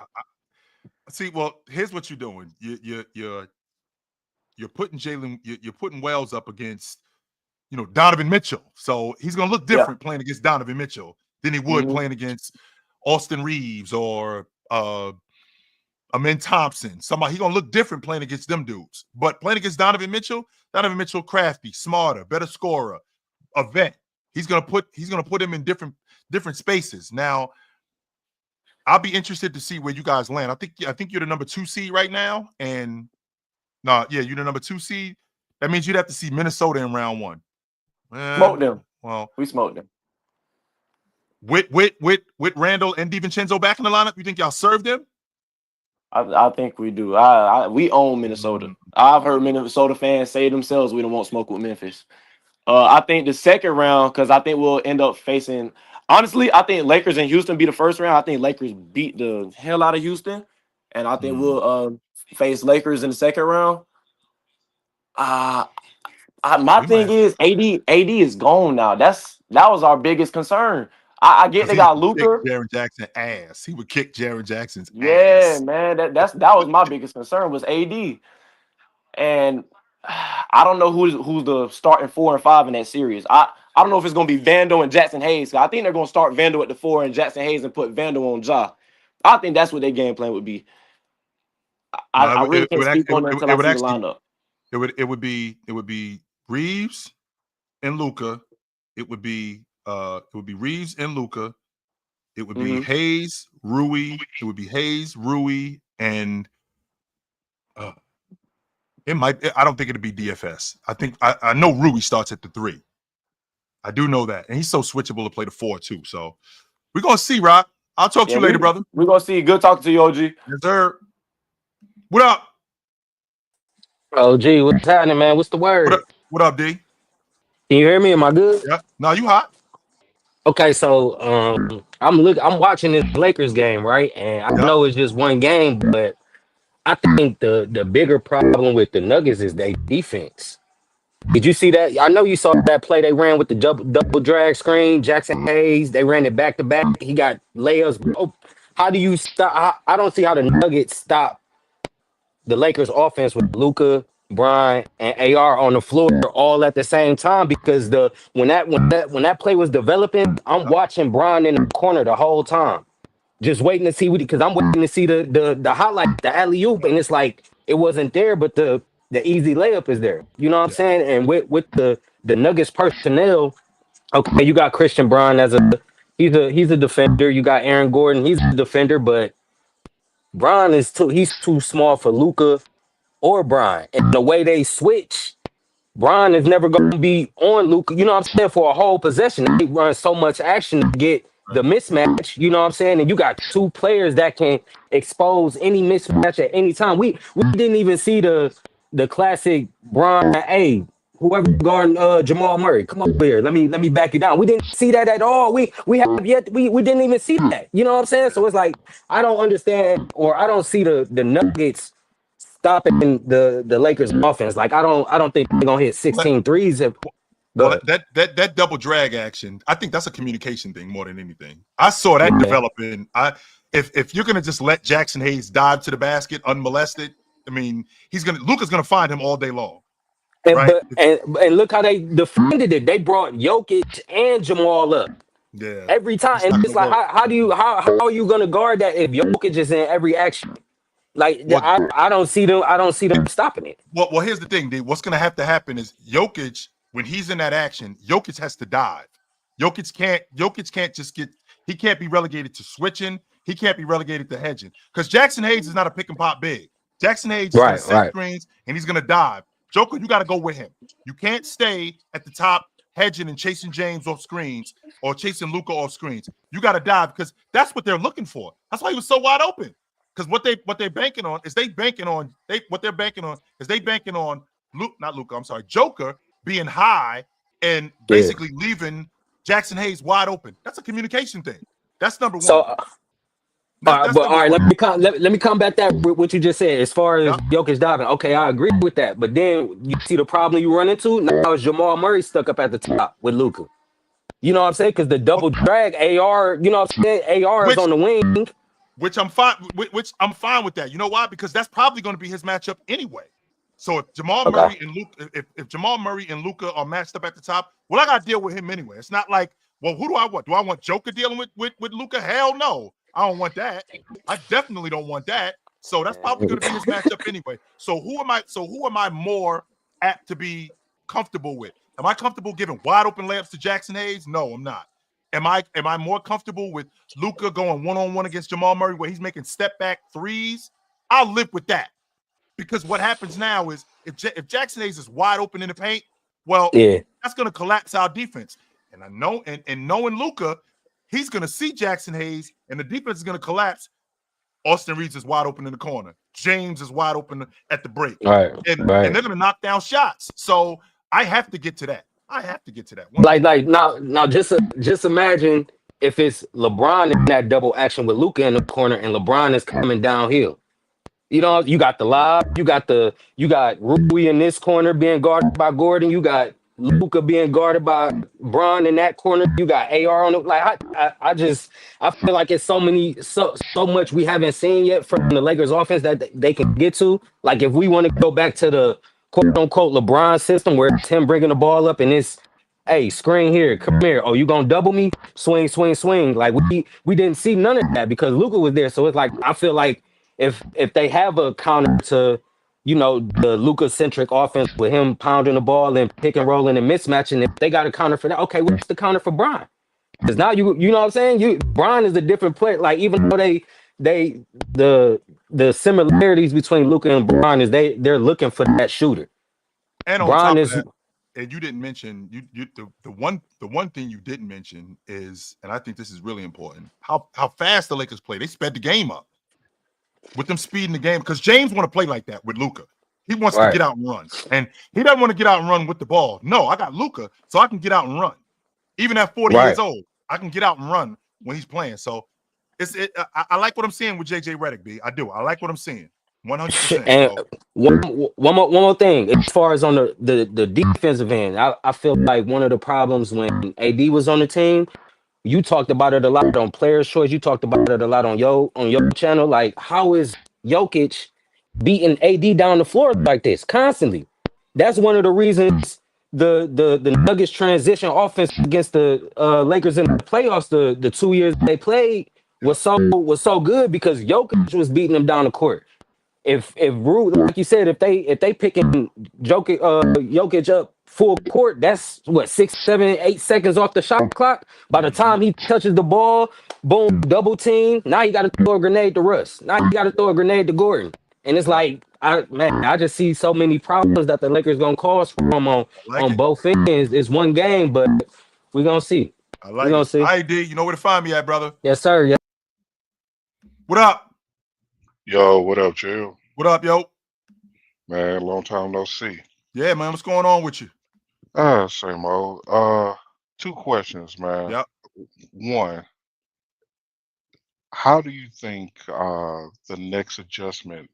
See, well, here's what you're doing. You're putting Jalen. You're putting Wells up against, Donovan Mitchell. So he's gonna look different playing against Donovan Mitchell than he would playing against Austin Reeves or Amen Thompson. Somebody, he's gonna look different playing against them dudes. But playing against Donovan Mitchell, crafty, smarter, better scorer, a vet. He's gonna put him in different spaces. Now, I'll be interested to see where you guys land. I think you're the number 2 seed right now, and you're the number 2 seed. That means you'd have to see Minnesota in round 1. Smoked them. Well, we smoked them. With Randall and DiVincenzo back in the lineup, you think y'all served them? I think we do. We own Minnesota. I've heard Minnesota fans say themselves we don't want smoke with Memphis. I think the second round, because I think we'll end up facing. Honestly, I think Lakers and Houston be the first round. I think Lakers beat the hell out of Houston, and I think we'll face Lakers in the second round. My thing is AD is gone now. That was our biggest concern. I get they got Luka. Jaren Jackson ass. He would kick Jaren Jackson's ass. Yeah, man. That was my biggest concern was AD, and I don't know who's the starting 4 and 5 in that series. I don't know if it's going to be Vando and Jackson Hayes. I think they're going to start Vando at the 4 and Jackson Hayes and put Vando on Ja. I think that's what their game plan would be. No, I really can't speak on that until I would see the actually lineup. it would be Reeves and Luka. It would be Reeves and Luka. It would be Hayes, Rui. It would be Hayes, Rui, and it might. I don't think it'd be DFS. I know Rui starts at the 3. I do know that, and he's so switchable to play the 4 too. So we're gonna see, Rock. I'll talk to you later, brother. We're gonna see. Good talking to you, OG. Yes, sir. What up? Oh, gee, what's happening, man? What's the word? What up, D? Can you hear me? Am I good? Yeah. No, you hot. Okay, so I'm watching this Lakers game, right? And I know it's just one game, but I think the bigger problem with the Nuggets is their defense. Did you see that? I know you saw that play they ran with the double drag screen. Jackson Hayes, they ran it back to back. He got layups. Oh, how do you stop? I don't see how the Nuggets stop the Lakers offense with Luka, Brian, and AR on the floor all at the same time, because when that play was developing, I'm watching Brian in the corner the whole time, just waiting to see what, because I'm waiting to see the highlight, the alley oop, and it's like it wasn't there, but the easy layup is there. You know what I'm saying? And with the Nuggets personnel, okay, you got Christian Brian as he's a defender. You got Aaron Gordon, he's a defender, but Brian he's too small for Luka or Brian. And the way they switch, Brian is never going to be on Luka. You know what I'm saying? For a whole possession, they run so much action to get the mismatch. You know what I'm saying? And you got two players that can expose any mismatch at any time. We didn't even see the classic Brian. Hey, whoever guarding Jamal Murray, come over here. Let me back you down. We didn't see that at all. We didn't even see that. You know what I'm saying? So it's like I don't understand, or I don't see the Nuggets stopping the Lakers offense. Like I don't think they're gonna hit 16 threes. That double drag action, I think that's a communication thing more than anything. I saw that developing. If you're gonna just let Jackson Hayes dive to the basket unmolested, I mean, Luka's gonna find him all day long. And, right? and look how they defended it. They brought Jokic and Jamal up. Yeah. Every time. And it's like how are you gonna guard that if Jokic is in every action? Like I don't see them stopping it. Well, here's the thing, dude. What's gonna have to happen is Jokic, when he's in that action, Jokic has to dive. Jokic can't just he can't be relegated to switching. He can't be relegated to hedging. Because Jackson Hayes is not a pick and pop big. Jackson Hayes is gonna set screens and he's gonna dive. Joker, you got to go with him. You can't stay at the top hedging and chasing James off screens or chasing Luka off screens. You got to dive because that's what they're looking for. That's why he was so wide open. Because what they're banking on is Joker being high and basically leaving Jackson Hayes wide open. That's a communication thing. That's number one. So all right, let me come back that with what you just said as far as Jokic diving. Okay, I agree with that. But then you see the problem you run into now is Jamal Murray stuck up at the top with Luka. You know what I'm saying? Because the double drag AR, you know what I'm saying? AR is on the wing. Which I'm fine with that. You know why? Because that's probably going to be his matchup anyway. So if Jamal Murray and Luka, if Jamal Murray and Luka are matched up at the top, well, I got to deal with him anyway. It's not like, well, who do I want? Do I want Joker dealing with Luka? Hell no. I don't want that. I definitely don't want that. So that's probably going to be his matchup anyway. So who am I more apt to be comfortable with? Am I comfortable giving wide open layups to Jackson Hayes? No, I'm not. Am I more comfortable with Luka going one-on-one against Jamal Murray where he's making step back threes? I'll live with that. Because what happens now is if Jackson Hayes is wide open in the paint, well, that's going to collapse our defense. And I know, and knowing Luka, he's going to see Jackson Hayes, and the defense is going to collapse. Austin Reeves is wide open in the corner. James is wide open at the break. And they're going to knock down shots. So I have to get to that. Like now, just imagine if it's LeBron in that double action with Luka in the corner, and LeBron is coming downhill. You know, you got the lob, you got Rui in this corner being guarded by Gordon, you got Luka being guarded by Bron in that corner. You got AR on it. Like I feel like it's so much we haven't seen yet from the Lakers offense that they can get to. Like if we want to go back to the quote unquote LeBron system where it's him bringing the ball up and it's Hey, screen here, come here. Oh, you gonna double me? Swing, swing, swing. Like we didn't see none of that because Luca was there. So it's like I feel like if they have a counter to, the Luca centric offense with him pounding the ball and pick and rolling and mismatching, if they got a counter for that, okay, what's the counter for Bron? Because now you know what I'm saying? Bron is a different player. Like even though they the similarities between Luca and Bron is they're looking for that shooter. And on Bron top of is that, and you didn't mention the one thing you didn't mention is, and I think this is really important, how fast the Lakers play. They sped the game up with them speeding the game because James want to play like that with Luca. He wants to right. get out and run, and he doesn't want to get out and run with the ball. No, I got Luca, so I can get out and run. Even at 40 Right. years old, I can get out and run when he's playing. So I like what I'm seeing with JJ Redick, B. I do. I like what I'm seeing 100%. And So one more thing, as far as on the defensive end, I feel like one of the problems when AD was on the team, you talked about it a lot on Players Choice, you talked about it a lot on your channel. Like, how is Jokic beating AD down the floor like this constantly? That's one of the reasons the Nuggets transition offense against the Lakers in the playoffs, the 2 years they played Yep. was so good because Jokic was beating them down the court. If Rude, like you said, if they picking Jokic up full court, that's what 6, 7, 8 seconds off the shot clock. By the time he touches the ball, boom, double team. Now you got to throw a grenade to Russ. Now you got to throw a grenade to Gordon. And it's Yep. like, I just see so many problems that the Lakers gonna cause from I like on it. both ends. It's one game, but we gonna see. I We like gonna it. see. ID, you know where to find me at, brother. Yes, sir. Yeah. What up? Yo, what up, Jill? What up, yo? Man, long time no see. Yeah, man. What's going on with you? Same old. Two questions, man. Yep. One, how do you think the next adjustment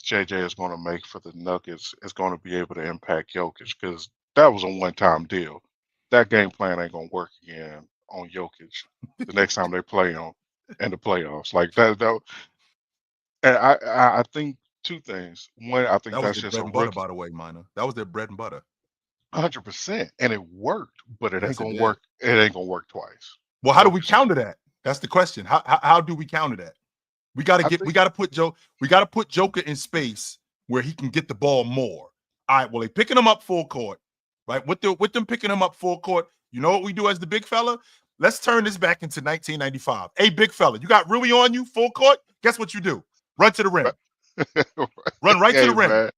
JJ is going to make for the Nuggets is going to be able to impact Jokic? Because that was a one-time deal. That game plan ain't going to work again on Jokic the next time they play him in the playoffs. Like that and I think two things. One, I think That was that's their just a bread and butter, rookie. by the way, Minor. That was their bread and butter. 100%, and it worked, but it ain't Yes, it gonna did. work. It ain't gonna work twice. Well, how do we Jokic, counter that? That's the question. How do we counter that? We got I to think, put Joker in space where he can get the ball more. All right, well, they picking him up full court, right? With them picking him up full court, you know what we do as the big fella? Let's turn this back into 1995. Hey, big fella, you got Rui on you full court? Guess what you do? Run to the rim. Run right to hey the rim. man,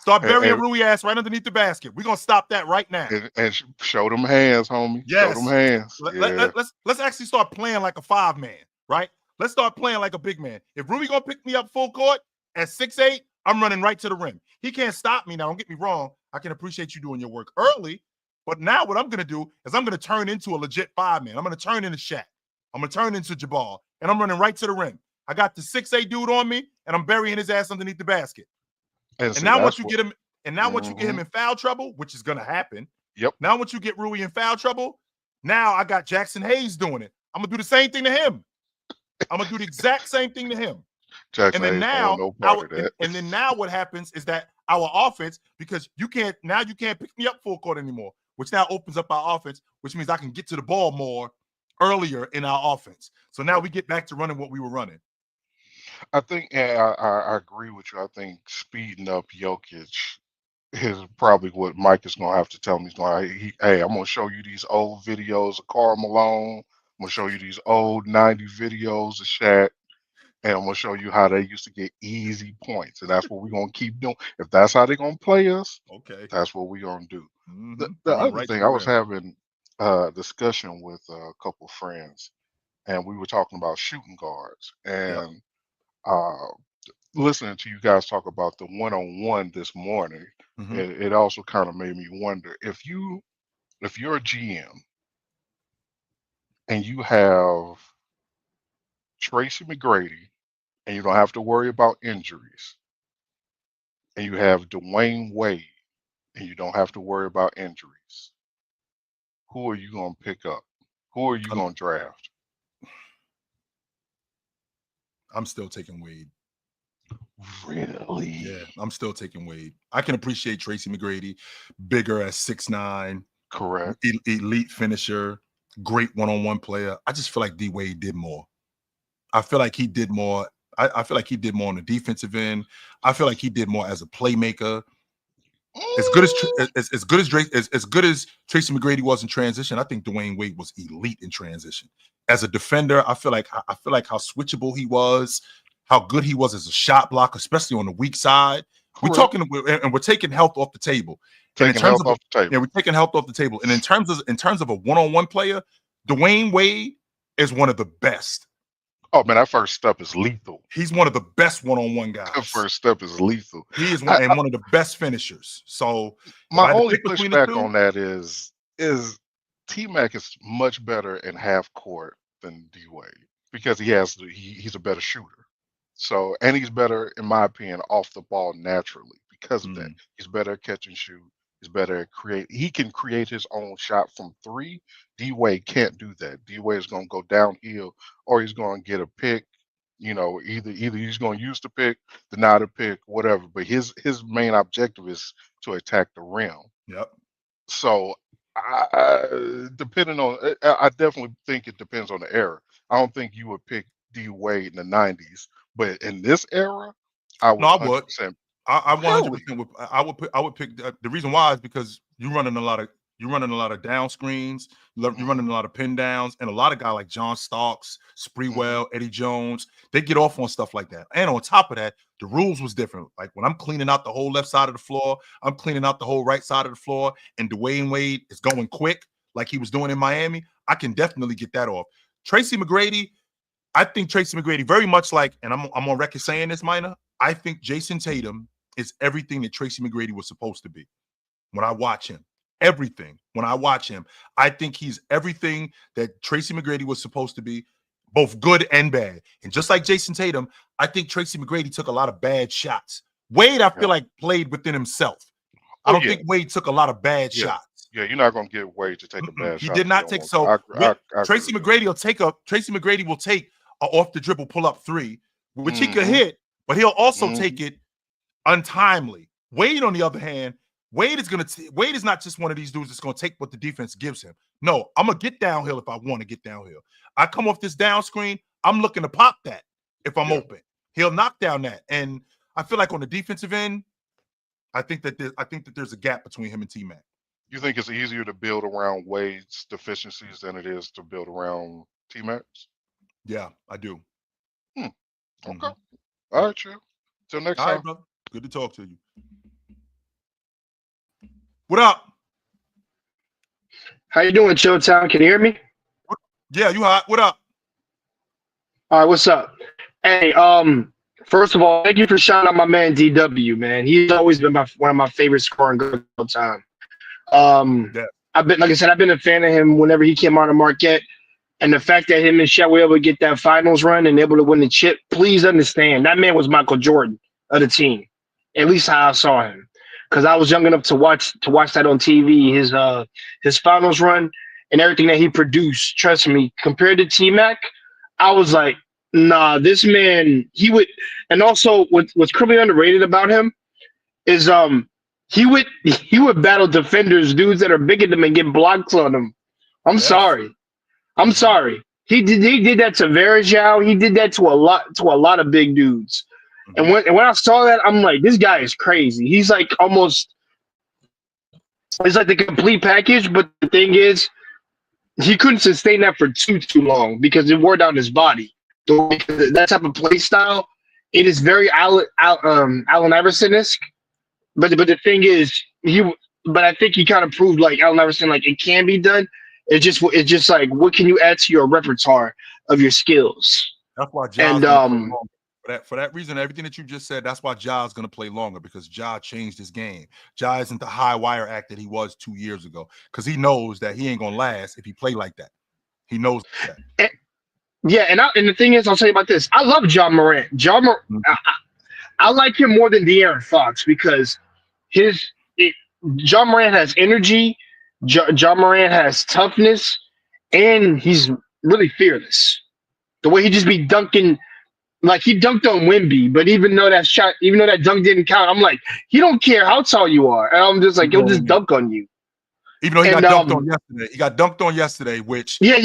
Start and, burying and, Rui ass right underneath the basket. We're gonna stop that right now. and show them hands, homie. Show them Yes. hands. Yeah, Let's actually start playing like a 5-man, right? Let's start playing like a big man. If Rui gonna pick me up full court at 6'8", I'm running right to the rim. He can't stop me now. Don't get me wrong. I can appreciate you doing your work early, but now what I'm gonna do is I'm gonna turn into a legit 5-man. I'm gonna turn into Shaq. I'm gonna turn into Jabal, and I'm running right to the rim. I got the 6'8" dude on me, and I'm burying his ass underneath the basket. and And see now once that's you what. get him, once you get him Hmm. in foul trouble, which is gonna happen. Yep. Now once you get Rui in foul trouble, now I got Jackson Hayes doing it. I'm gonna do the same thing to him. I'm gonna do the exact same thing to him. Jackson And then Hayes don't want now no part of that. and then now what happens is that our offense, because you can't pick me up full court anymore, which now opens up our offense, which means I can get to the ball more earlier in our offense. So now Yep. we get back to running what we were running. I think, and I agree with you. I think speeding up Jokic is probably what Mike is gonna have to tell him. He's going, hey, I'm gonna show you these old videos of Karl Malone. I'm gonna show you these old '90 videos of Shaq. And I'm gonna show you how they used to get easy points, and that's what we're gonna keep doing. If that's how they're gonna play us, Okay. that's what we're gonna do. The, I the run other right to thing, the I was rim. having a discussion with a couple friends, and we were talking about shooting guards, Yep. and uh, listening to you guys talk about the one-on-one this morning, Mhm. it also kind of made me wonder if you're a GM and you have Tracy McGrady and you don't have to worry about injuries, and you have Dwayne Wade and you don't have to worry about injuries, who are you going to pick up? Who are you I'm going to draft? I'm still taking Wade. Really? Yeah, I'm still taking Wade. I can appreciate Tracy McGrady, bigger at 6'9", Correct. elite finisher, great one-on-one player. I just feel like D Wade did more. I feel like he did more. I feel like he did more on the defensive end. I feel like he did more as a playmaker. As good as good as Tracy McGrady was in transition, I think Dwayne Wade was elite in transition. As a defender, I feel like how switchable he was, how good he was as a shot blocker, especially on the weak side. Correct. We're taking health off the table. Taking health off the table. Yeah, we're taking health off the table. And in terms of a one-on-one player, Dwayne Wade is one of the best. Oh man, that first step is lethal. He's one of the best one-on-one guys. That first step is lethal. He is one of the best finishers. So my only pushback on that is T-Mac is much better in half court than D-Wade because he's a better shooter. So, and he's better, in my opinion, off the ball naturally because of that. He's better at catch and shoot. He's better at he can create his own shot from three. D-Wade can't do that. D-Wade is going to go downhill or he's going to get a pick. Either he's going to use the pick, deny the pick, whatever. But his main objective is to attack the rim. Yep. So, depending on, I definitely think it depends on the era. I don't think you would pick D-Wade in the 90s, but in this era, I would. No, I would. I 100% would. I would pick. The reason why is because you're running a lot of down screens. You're running a lot of pin downs, and a lot of guys like John Starks, Sprewell, Eddie Jones, they get off on stuff like that. And on top of that, the rules was different. Like when I'm cleaning out the whole left side of the floor, I'm cleaning out the whole right side of the floor, and Dwayne Wade is going quick like he was doing in Miami. I can definitely get that off. Tracy McGrady, I think Tracy McGrady very much like, and I'm on record saying this, Minor. I think Jason Tatum is everything that Tracy McGrady was supposed to be. When I watch him, everything. When I watch him, I think he's everything that Tracy McGrady was supposed to be, both good and bad. And just like Jason Tatum, I think Tracy McGrady took a lot of bad shots. Wade, I feel like played within himself. I don't think Wade took a lot of bad shots. Yeah, you're not going to get Wade to take a bad shot. He did not take. So Tracy McGrady will take a off the dribble pull up three, which he could hit, but he'll also take it untimely. Wade, on the other hand, Wade is not just one of these dudes that's going to take what the defense gives him. No, I'm going to get downhill if I want to get downhill. I come off this down screen, I'm looking to pop that if I'm open. He'll knock down that. And I feel like on the defensive end, I think that there's a gap between him and T-Mac. You think it's easier to build around Wade's deficiencies than it is to build around T-Mac's? Yeah, I do. Okay. All right, chill. Till next time. All right, brother. Good to talk to you. What up? How you doing, Showtime? Can you hear me? Yeah, you hot. What up? All right, what's up? Hey, first of all, thank you for shouting out my man DW, man. He's always been one of my favorite scoring guards of all time. I've been a fan of him whenever he came out of Marquette. And the fact that him and Shaq were able to get that finals run and able to win the chip, please understand, that man was Michael Jordan of the team. At least how I saw him. Because I was young enough to watch that on TV, his finals run and everything that he produced. Trust me, compared to T-Mac, I was like, nah, this man, he would. And also, what's criminally underrated about him is he would battle defenders, dudes that are bigger than him, and get blocks on him. I'm sorry. He did that to Verjao. He did that to a lot of big dudes. And when I saw that, I'm like, this guy is crazy. He's like it's like the complete package. But the thing is, he couldn't sustain that for too long because it wore down his body. That type of play style, it is very Allen Iverson-esque. But the thing is, I think he kind of proved like Allen Iverson, like it can be done. It's just like, what can you add to your repertoire of your skills? That's why Ja, for that reason, everything that you just said, that's why Ja's going to play longer, because Ja changed his game. Ja isn't the high wire act that he was 2 years ago, because he knows that he ain't going to last if he play like that. He knows that. And the thing is, I'll tell you about this. I love Ja Morant. I like him more than De'Aaron Fox because Ja Morant has energy. Ja Morant has toughness, and he's really fearless. The way he just be dunking, like he dunked on Wemby, but even though that dunk didn't count, I'm like, he don't care how tall you are, and I'm just like, he'll just dunk on you. Even though he And got dunked on yesterday. He got dunked on yesterday, which yeah.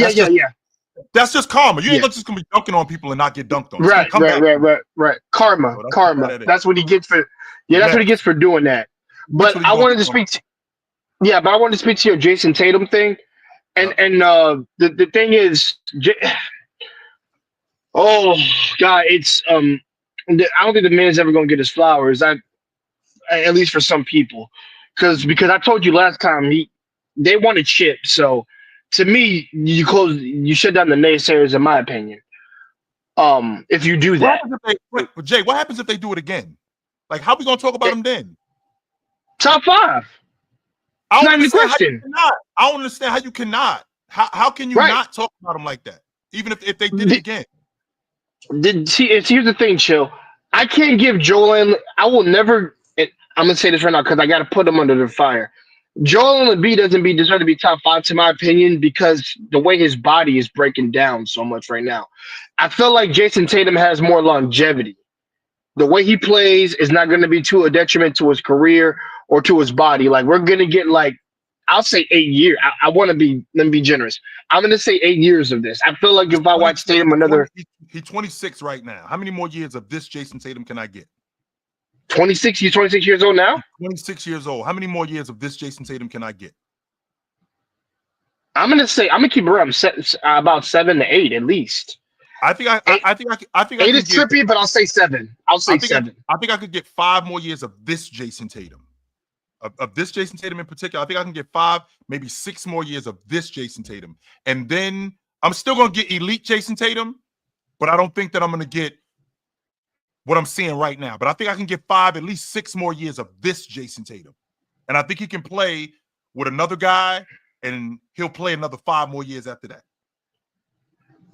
That's just karma. You ain't Yeah. just gonna be dunking on people and not get dunked on. It's gonna come back. Right. Karma. So that's what Karma. that is. That's what he gets for that's what he Mess. gets for doing that. But Literally I gonna wanted get to dunked speak to but I wanted to speak to your Jason Tatum thing. on. And the thing is oh God, it's I don't think the man's ever gonna get his flowers. At least for some people. Because I told you last time they want a chip. So to me, you shut down the naysayers in my opinion. If you do What that. happens if Jay, what happens if they do it again? Like, how we gonna talk about them then? Top 5. I don't Not in the understand how you question. cannot. I don't understand how you cannot. How can you Right. not talk about them like that? Even if they did it again. Here's the thing, Chill. I can't give Joel. I will never. I'm gonna say this right now because I got to put him under the fire. Joel Embiid doesn't deserve to be top 5 to my opinion because the way his body is breaking down so much right now. I feel like Jason Tatum has more longevity. The way he plays is not going to be to a detriment to his career or to his body. Like we're going to get I'll say 8 years. I want to be let me be generous. I'm going to say 8 years of this. I feel like if I watch Tatum another he's 26 right now. How many more years of this Jason Tatum can I get? 26. He's 26 years old now. 26 years old. How many more years of this Jason Tatum can I get? I'm gonna keep it around about 7 to 8 at least. I think I think I 8 is trippy, but I'll say 7. I'll say 7. I think I could get 5 more years of this Jason Tatum. Of this Jason Tatum in particular, I think I can get 5, maybe 6 more years of this Jason Tatum. And then I'm still gonna get elite Jason Tatum, but I don't think that I'm gonna get what I'm seeing right now. But I think I can get 5, at least 6 more years of this Jason Tatum. And I think he can play with another guy, and he'll play another 5 more years after that.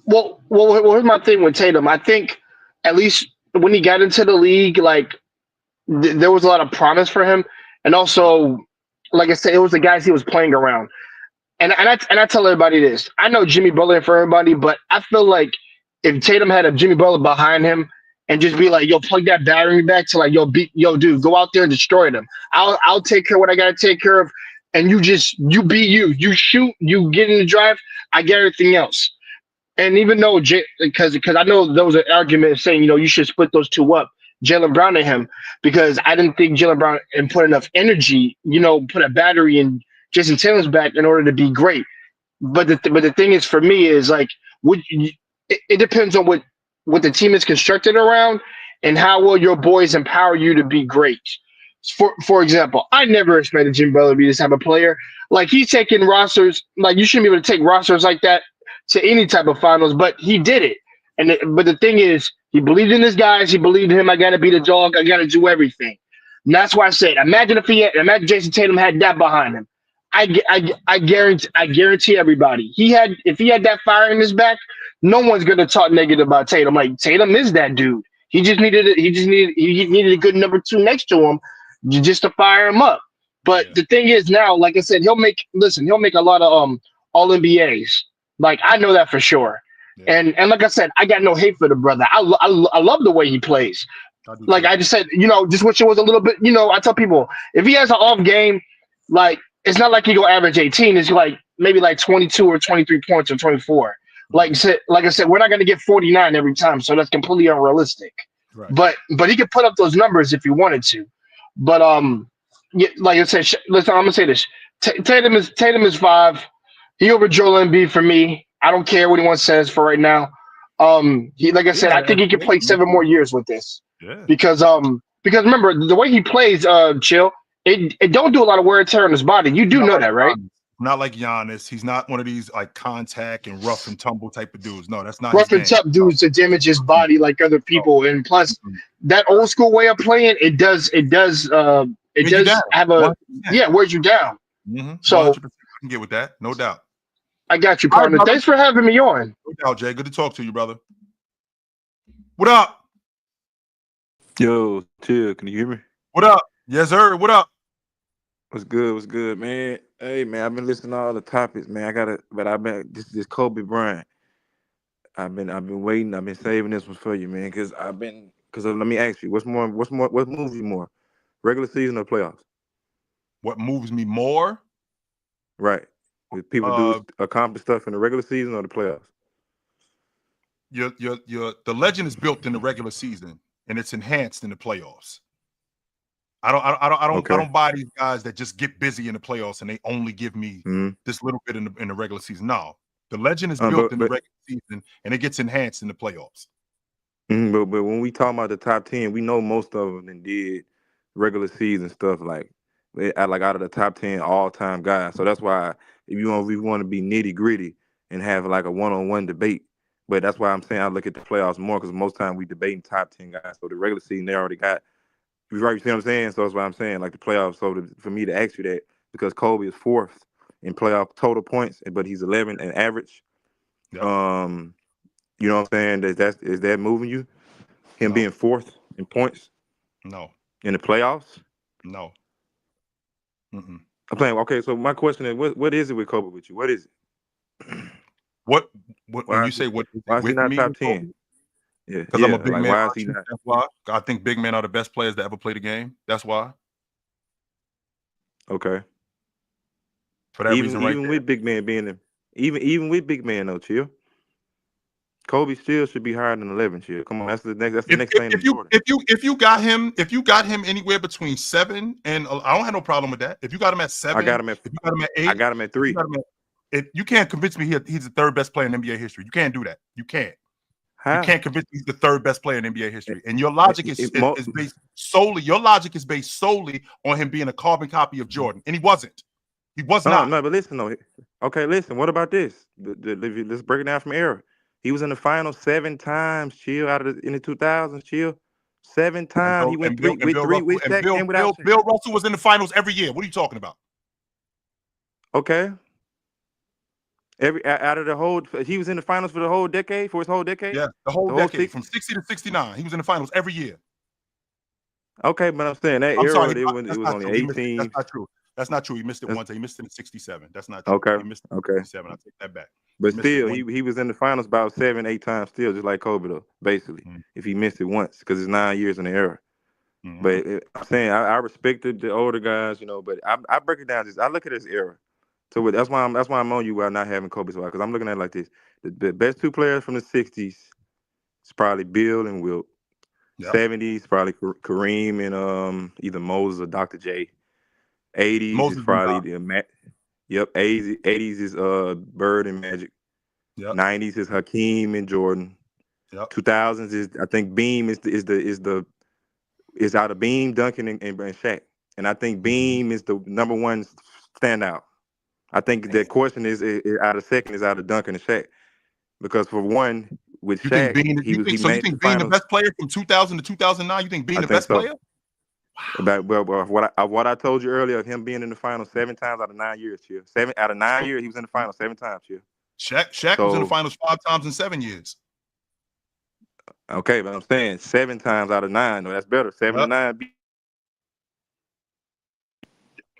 Well, here's my thing with Tatum. I think at least when he got into the league, there was a lot of promise for him, and also, like I said, it was the guys he was playing around. And I tell everybody this. I know Jimmy Butler for everybody, but I feel like if Tatum had a Jimmy Butler behind him and just be like, yo, plug that battery back to yo, dude, go out there and destroy them. I'll take care of what I gotta take care of, and you be you. You shoot, you get in the drive, I get everything else. And even though because I know there was an argument saying, you should split those two up, Jaylen Brown and him, because I didn't think Jaylen Brown and put enough energy, put a battery in Jason Tatum's back in order to be great. But the thing is, for me, is like it depends on what the team is constructed around and how will your boys empower you to be great. For example, I never expected Jim Butler to be this type of player. Like he's taking rosters, like you shouldn't be able to take rosters like that to any type of finals, but he did it. But the thing is, he believed in his guys. He believed in him. I got to be the dog. I got to do everything. And that's why I said, imagine Jason Tatum had that behind him. I guarantee everybody if he had that fire in his back, no one's gonna talk negative about Tatum. Like Tatum is that dude. He needed a good number 2 next to him just to fire him up. But the thing is now, like I said, he'll make a lot of all NBAs. Like I know that for sure. Yeah. And like I said, I got no hate for the brother. I love the way he plays. Like I just said, just wish it was a little bit. I tell people if he has an off game, like it's not like he go average 18. It's like maybe like 22 or 23 points or 24. Like I said, we're not going to get 49 every time, so that's completely unrealistic. Right. But he could put up those numbers if he wanted to. But yeah, like I said, listen, I'm gonna say this: Tatum is 5. He over Joel Embiid for me. I don't care what anyone says for right now. Like I said, I think he can play 7 more years with this. Yeah. Because remember the way he plays, Chill. It don't do a lot of wear and tear on his body. You do know that, right? Not like Giannis. He's not one of these like contact and rough and tumble type of dudes. No, that's not rough and tough dudes to damage his body like other people. And plus, that old school way of playing, it does have a 100%. Wears you down. Mm-hmm. So 100% I can get with that, no doubt. I got you, partner. Thanks for having me on. No doubt, Jay. Good to talk to you, brother. What up? Yo, Chill. Can you hear me? What up? Yes, sir. What up? What's good, man? Hey, man, I've been listening to all the topics, man. But I've been this Kobe Bryant. I've been waiting. I've been saving this one for you, man. Because let me ask you, what moves you more, regular season or playoffs? What moves me more? Right. If people Uh, accomplish stuff in the regular season or the playoffs. the legend is built in the regular season and it's enhanced in the playoffs. I Okay. don't buy these guys that just get busy in the playoffs and they only give me Mm-hmm. this little bit in the regular season. No, the legend is Uh, built but in the but regular season and it gets enhanced in the playoffs. but when we talk about the top 10, we know most of them then did regular season stuff like out of the top 10 all time guys. So that's why if you want we want to be nitty gritty and have like a one-on-one debate. But that's why I'm saying I look at the playoffs more because most time we debating top 10 guys. So the regular season they already got. You see what I'm saying? So that's what I'm saying. Like the playoffs. So for me to ask you that because Kobe is fourth in playoff total points, but he's 11 in average. Yep. You know what I'm saying? Is that moving you? Him No. being fourth in points No. in the playoffs? No. Mm-mm. I'm playing. Okay, so my question is, what is it with Kobe with you? What is it? What when Why you is he? say what is Why it is he with not me top with 10? Kobe? Yeah, Because I'm a yeah. big Like man why is he archie. not? That's why. I think big men are the best players that ever play the game. That's why. Okay. For that Even reason right even there. with big man being in, even with big man though, chill. Kobe still should be higher than 11. Chill. Come on, that's the next. That's the If, next if, thing to if you Jordan. if you got him anywhere between 7 and I don't have no problem with that. If you got him at I 7, got him at. if you got him at I 8, got him at if you 3. got him at, you can't convince me he's the third best player in NBA history. You can't do that. You can't. You How? can't convince me he's the third best player in NBA history. And your logic is based solely. Your logic is based solely on him being a carbon copy of Jordan, and he wasn't. He was No, not. no, but listen though. Okay, listen. What about this? Let's break it down from era. He was in the finals 7 times. Chill in the 2000s. Chill, 7 times. He went three with Bill three Russell with Shaq and without Shaq. Bill Russell was in the finals every year. What are you talking about? Okay. Out of the whole, he was in the finals for the whole decade, for his whole decade, Yeah, the whole the whole decade from 60s. 60 to 69. He was in the finals every year. Okay, but I'm saying that I'm sorry, era, it that's was not only true. He missed 18 it. That's teams. not true. That's not true. He missed it That's, once. He missed it in 67. That's not true. okay, He missed it in okay. 67. I take that back. But He missed it still, one. he was in the finals about 7, 8 times still, just like Kobe though, basically. Mm-hmm. If he missed it once, because it's 9 years in the era. Mm-hmm. But I'm saying I respected the older guys, but I break it down. I look at this era. So that's why I'm on you about not having Kobe so because I'm looking at it like this: the best 2 players from the '60s is probably Bill and Wilt. Yep. '70s probably Kareem and either Moses or Dr. J. '80s is Moses and probably Doc. Yep. '80s is Bird and Magic. Yep. '90s is Hakeem and Jordan. Yep. 2000s is I think Beam is out of Beam, Duncan, and Shaq. And I think Mm-hmm. Beam is the number one standout. I think the Man. question is out of second is out of Duncan and Shaq. Because for one, with You think Shaq, Bean? You he made the think Bean the finals. best player from 2000 to 2009? You think Bean I the think best so. player? About what I told you earlier of him being in the finals 7 times out of 9 years, chill. 7 out of 9 years, he was in the finals 7 times, chill. Shaq was in the So finals 5 times in 7 years. okay, but I'm saying 7 times out of 9, no, that's better. 7 to Yep. 9.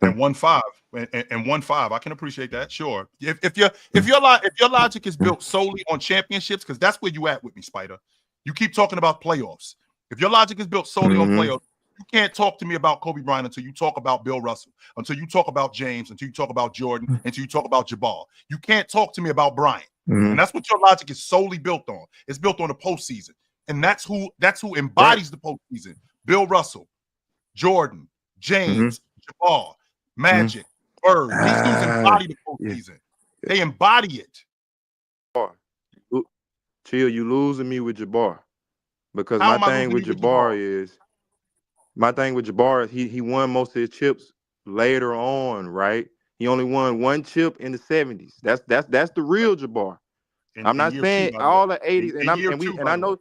And 1-5 and 1-5. I can appreciate that. Sure. If your logic is built solely on championships, because that's where you at with me, Spider. You keep talking about playoffs. If your logic is built solely on Mm-hmm. playoffs, you can't talk to me about Kobe Bryant until you talk about Bill Russell, until you talk about James, until you talk about Jordan, until you talk about Jabbar. You can't talk to me about Bryant. Mm-hmm. And that's what your logic is solely built on. It's built on the postseason. And that's who embodies the postseason. Bill Russell, Jordan, James, Jabbar, Mm-hmm. Magic, Bird. These dudes embody the Yeah. postseason. They embody it. Chill, you losing me with Jabbar. Because How am I losing you with Jabbar? my thing with Jabbar is he won most of his chips later on, right? He only won 1 chip in the 70s. That's the real Jabbar. I'm In not year 2, saying by the way. all the 80s, In year 2, by I the way. know.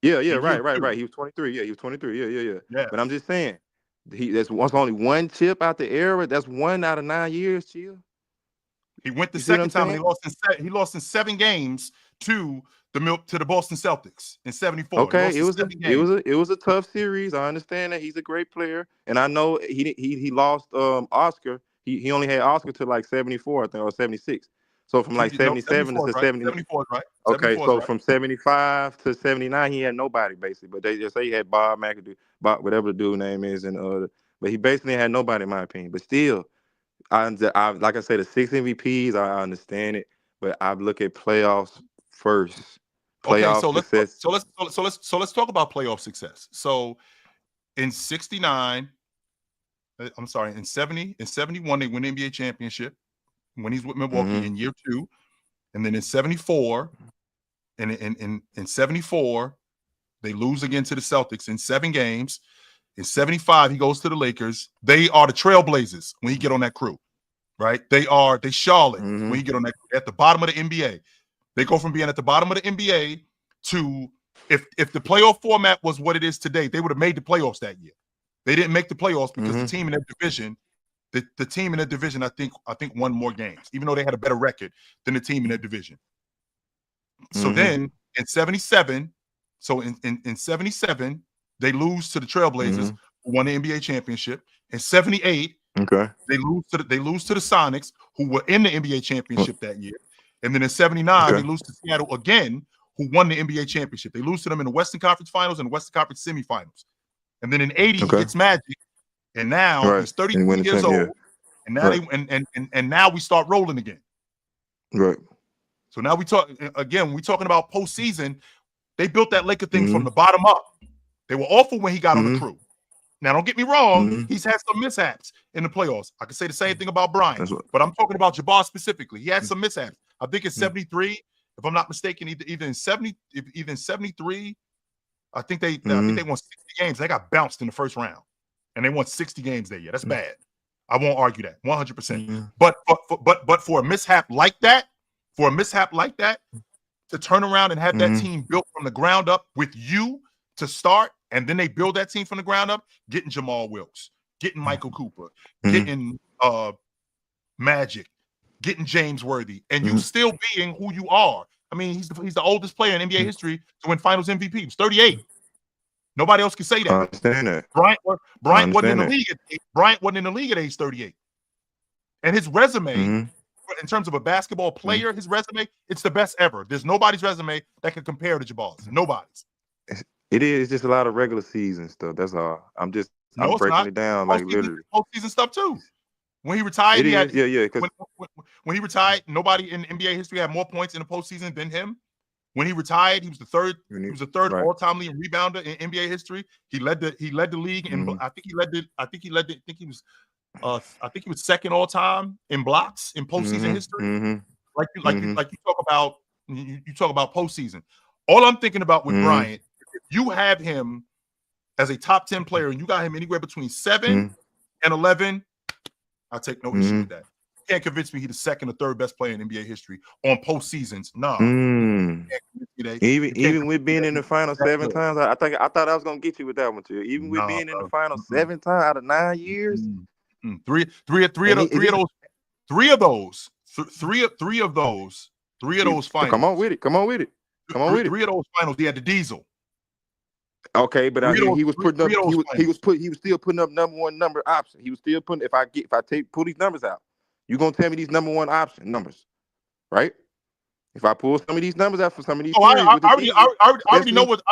Yeah, In year right. 2. He was 23. Yeah, he was 23. Yeah. Yes. But I'm just saying, that's only 1 chip out the era. That's 1 out of 9 years, chill. He went the You see what I'm second time and saying? he lost in 7 games to the Boston Celtics in 74. He Okay, lost in 7 games. it was a tough series. I understand that he's a great player, and I know he lost Oscar. He only had Oscar to like 74, I think, or 76. So from like 77 74 to is right. 70. 74 is right. Okay, 74 is so right. from 75 to 79, he had nobody basically. But they just say he had Bob McAdoo, Bob, whatever the dude name is, and but he basically had nobody in my opinion. But still, I like I said, the 6 MVPs, I understand it, but I look at playoffs first. Okay, Playoff so success. let's talk about playoff success. So in 69, I'm sorry, in 70, in 71, they win the NBA championship when he's with Milwaukee in year 2. And then in 74, and in 74, they lose again to the Celtics in 7 games. In 75, he goes to the Lakers. They are the Trailblazers when he get on that crew, right? They Charlotte when he get on that crew, at the bottom of the NBA. They go from being at the bottom of the NBA to, if the playoff format was what it is today, they would have made the playoffs that year. They didn't make the playoffs because the team in their division, the team in their division, I think won more games, even though they had a better record than the team in their division. So then in 77, so in 77, they lose to the Trailblazers, who won the NBA championship. In 78, they lose to the Sonics, who were in the NBA championship that year. And then in 79, they lose to Seattle again, who won the NBA championship. They lose to them in the Western Conference Finals and the Western Conference semifinals. And then in 80, he gets Magic, and now he's 33 years old. And now and now we start rolling again. Right. So now we talk again. We're talking about postseason. They built that Laker thing from the bottom up. They were awful when he got on the crew. Now, don't get me wrong. He's had some mishaps in the playoffs. I can say the same thing about Bryant, but I'm talking about Jabbar specifically. He had some mishaps. I think in 73, if I'm not mistaken, either in 73, I think they won 60 games. They got bounced in the first round, and they won 60 games that year. That's bad. I won't argue that 100%. But for a mishap like that, to turn around and have that team built from the ground up with you to start, and then they build that team from the ground up, getting Jamal Wilkes, getting Michael Cooper, getting Magic, getting James Worthy, and you still being who you are. I mean, he's the oldest player in NBA history to win Finals MVP. He was 38. Nobody else can say that. I understand that. Bryant wasn't in the league. Bryant wasn't in the league at age 38. And his resume, in terms of a basketball player, his resume, it's the best ever. There's nobody's resume that can compare to Jabal's. Nobody's. It is just a lot of regular season stuff. That's all. I'm breaking it down like literally. Postseason stuff too. When he retired, Because when he retired, nobody in NBA history had more points in the postseason than him. When he retired, he was the third. He was the third all-time leading rebounder in NBA history. He led the league, and I think he was second all-time in blocks in postseason history. Like you talk about postseason. All I'm thinking about with Bryant, if you have him as a top 10 player and you got him anywhere between 7 and 11, I'll take no issue with that. You can't convince me he's the second or third best player in NBA history on postseasons. No. Even with being in the final 7 times, I thought I was gonna get you with that one too. Even with being in the final 7 times out of 9 years, three of those finals. Come on with it. Three of those finals, he had the Diesel. Okay, but he was putting up. He was still putting up number one number option. He was still putting. If I pull these numbers out, you're gonna tell me these number one option numbers, right? If I pull some of these numbers out for some of these, I already know what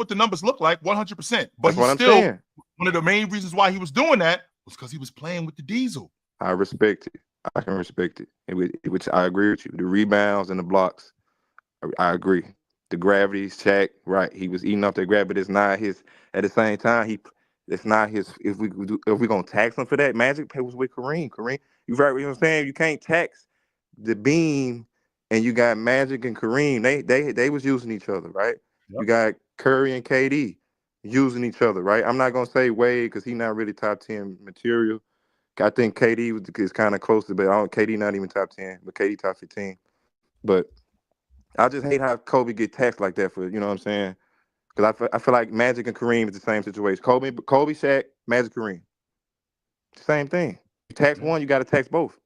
the numbers look like 100%. But he's still saying. One of the main reasons why he was doing that was because he was playing with the Diesel. I respect it. I can respect it, which I agree with you. The rebounds and the blocks, I agree. The gravity, Shaq, right? He was eating up that gravity, but it's not his. At the same time, it's not his. If we're gonna tax him for that, Magic was with Kareem. You right? You know what I'm saying? You can't tax the beam, and you got Magic and Kareem. They was using each other, right? Yep. You got Curry and KD using each other, right? I'm not gonna say Wade because he's not really top 10 material. I think KD is kind of close to, but KD not even top 10, but KD top 15. But I just hate how Kobe get taxed like that for, you know what I'm saying? Because I feel like Magic and Kareem is the same situation. Kobe, Shaq, Magic, Kareem. Same thing. You tax one, you got to tax both.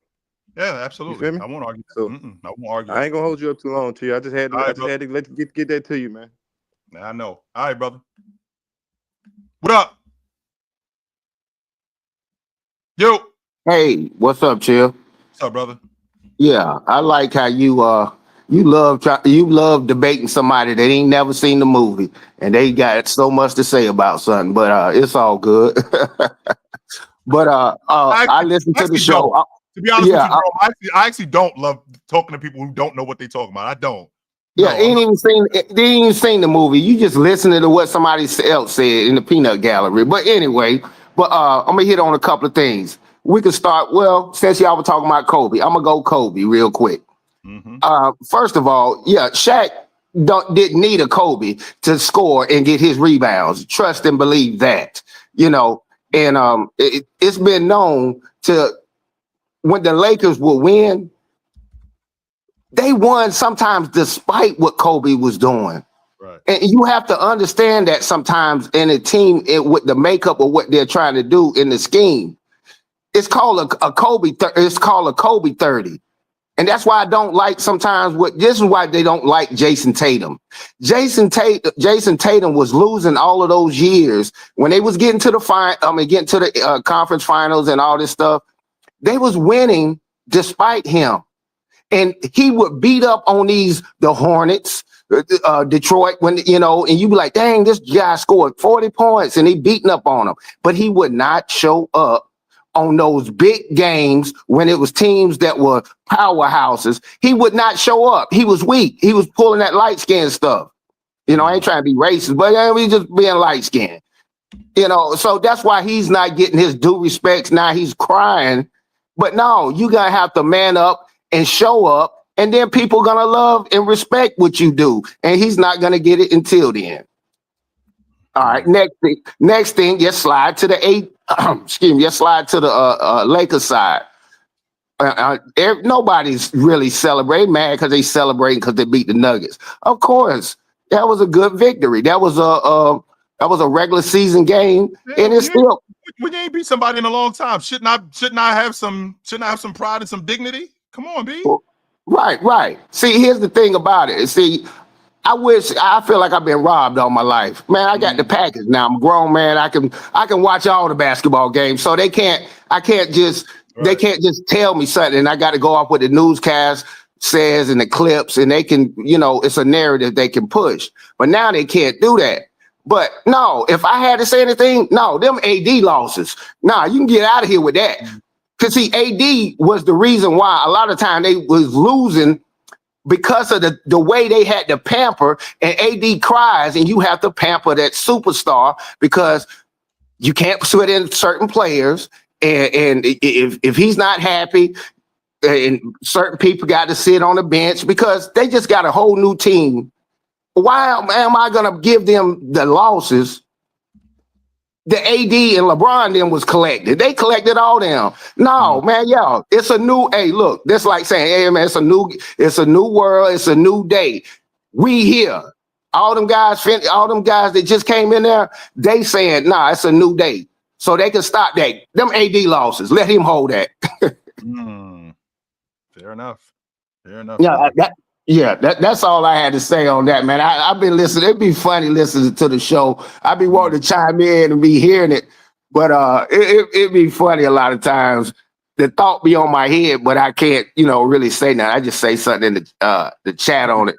Yeah, absolutely. I won't argue. So, I won't argue. I ain't gonna hold you up too long, T. I just had to get that to you, man. I know. All right, brother. What up? Yo. Hey, what's up, Chill? What's up, brother? Yeah, I like how you love debating somebody that ain't never seen the movie and they got so much to say about something, but it's all good. But I listened to the show. To be honest with Yeah, you, bro, I actually don't love talking to people who don't know what they talking about. I don't. yeah, No, they ain't even seen the movie. You just listening to what somebody else said in the peanut gallery. But anyway, I'm gonna hit on a couple of things. We can start. Well, since y'all were talking about Kobe, I'm gonna go Kobe real quick. Mm-hmm. First of all, yeah, Shaq didn't need a Kobe to score and get his rebounds. Trust and believe that, you know. And it's been known to when the Lakers will win, they won sometimes despite what Kobe was doing. Right. And you have to understand that sometimes in a team with the makeup of what they're trying to do in the scheme, it's called a Kobe. It's called a Kobe 30. And that's why I don't like sometimes this is why they don't like Jason Tatum. Jason Tatum was losing all of those years when they was getting to the conference finals and all this stuff. They was winning despite him. And he would beat up on the Hornets, Detroit, and you be like, dang, this guy scored 40 points and he beating up on them. But he would not show up on those big games when it was teams that were powerhouses. He would not show up. He was weak. He was pulling that light skin stuff. I ain't trying to be racist, but we just being light skinned. So that's why he's not getting his due respects. Now he's crying. But no, you gotta have to man up and show up, and then people gonna love and respect what you do. And he's not gonna get it until then. All right, next thing, just slide to the just slide to the Lakers side. Nobody's really celebrating, mad because they celebrating because they beat the Nuggets. Of course, that was a good victory. That was a regular season game, and it's still. When you ain't beat somebody in a long time, shouldn't I have some pride and some dignity? Come on, B. Right. See, here's the thing about it. See, I feel like I've been robbed all my life. Man, I got the package now. I'm a grown man. I can watch all the basketball games. So they can't just tell me something. And I got to go off what the newscast says and the clips, and they can, it's a narrative they can push. But now they can't do that. But no, if I had to say anything, no, them AD losses. Nah, you can get out of here with that. Because see, AD was the reason why a lot of time they was losing because of the way they had to pamper, and AD cries, and you have to pamper that superstar because you can't put in certain players, and if he's not happy, and certain people got to sit on the bench because they just got a whole new team. Why am I going to give them the losses? The AD and LeBron then was collected. They collected all them. No, man, y'all, it's a new, hey, look, that's like saying, hey, man, it's a new world. It's a new day. We here. All them guys that just came in there, they saying, nah, it's a new day. So they can stop that. Them AD losses. Let him hold that. Fair enough. Yeah, that's all I had to say on that, man. I've been listening. It'd be funny listening to the show. I'd be wanting to chime in and be hearing it, but it'd be funny a lot of times. The thought be on my head, but I can't, really say nothing. I just say something in the chat on it.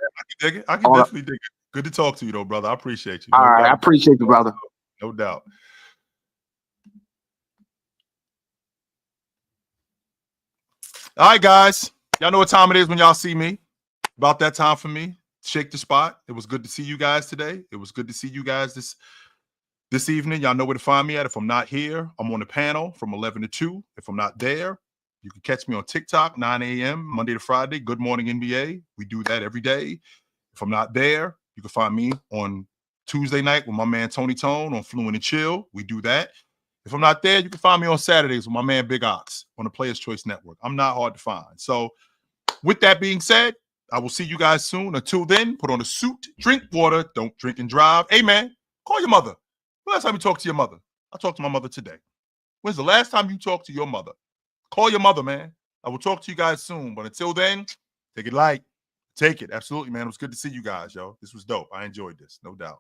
I can definitely dig it. Good to talk to you, though, brother. I appreciate you. All right, I appreciate you, brother. No doubt. All right, guys. Y'all know what time it is when y'all see me. About that time for me. Shake the spot. It was good to see you guys today. It was good to see you guys this evening. Y'all know where to find me at. If I'm not here, I'm on the panel from 11 to 2. If I'm not there, you can catch me on TikTok, 9 a.m., Monday to Friday. Good Morning NBA. We do that every day. If I'm not there, you can find me on Tuesday night with my man Tony Tone on Fluent and Chill. We do that. If I'm not there, you can find me on Saturdays with my man Big Ox on the Players Choice Network. I'm not hard to find. So with that being said, I will see you guys soon. Until then, put on a suit, drink water, don't drink and drive. Hey, man, call your mother. When last time you talked to your mother? I talked to my mother today. When's the last time you talked to your mother? Call your mother, man. I will talk to you guys soon. But until then, take it light. Take it. Absolutely, man. It was good to see you guys, yo. This was dope. I enjoyed this, no doubt.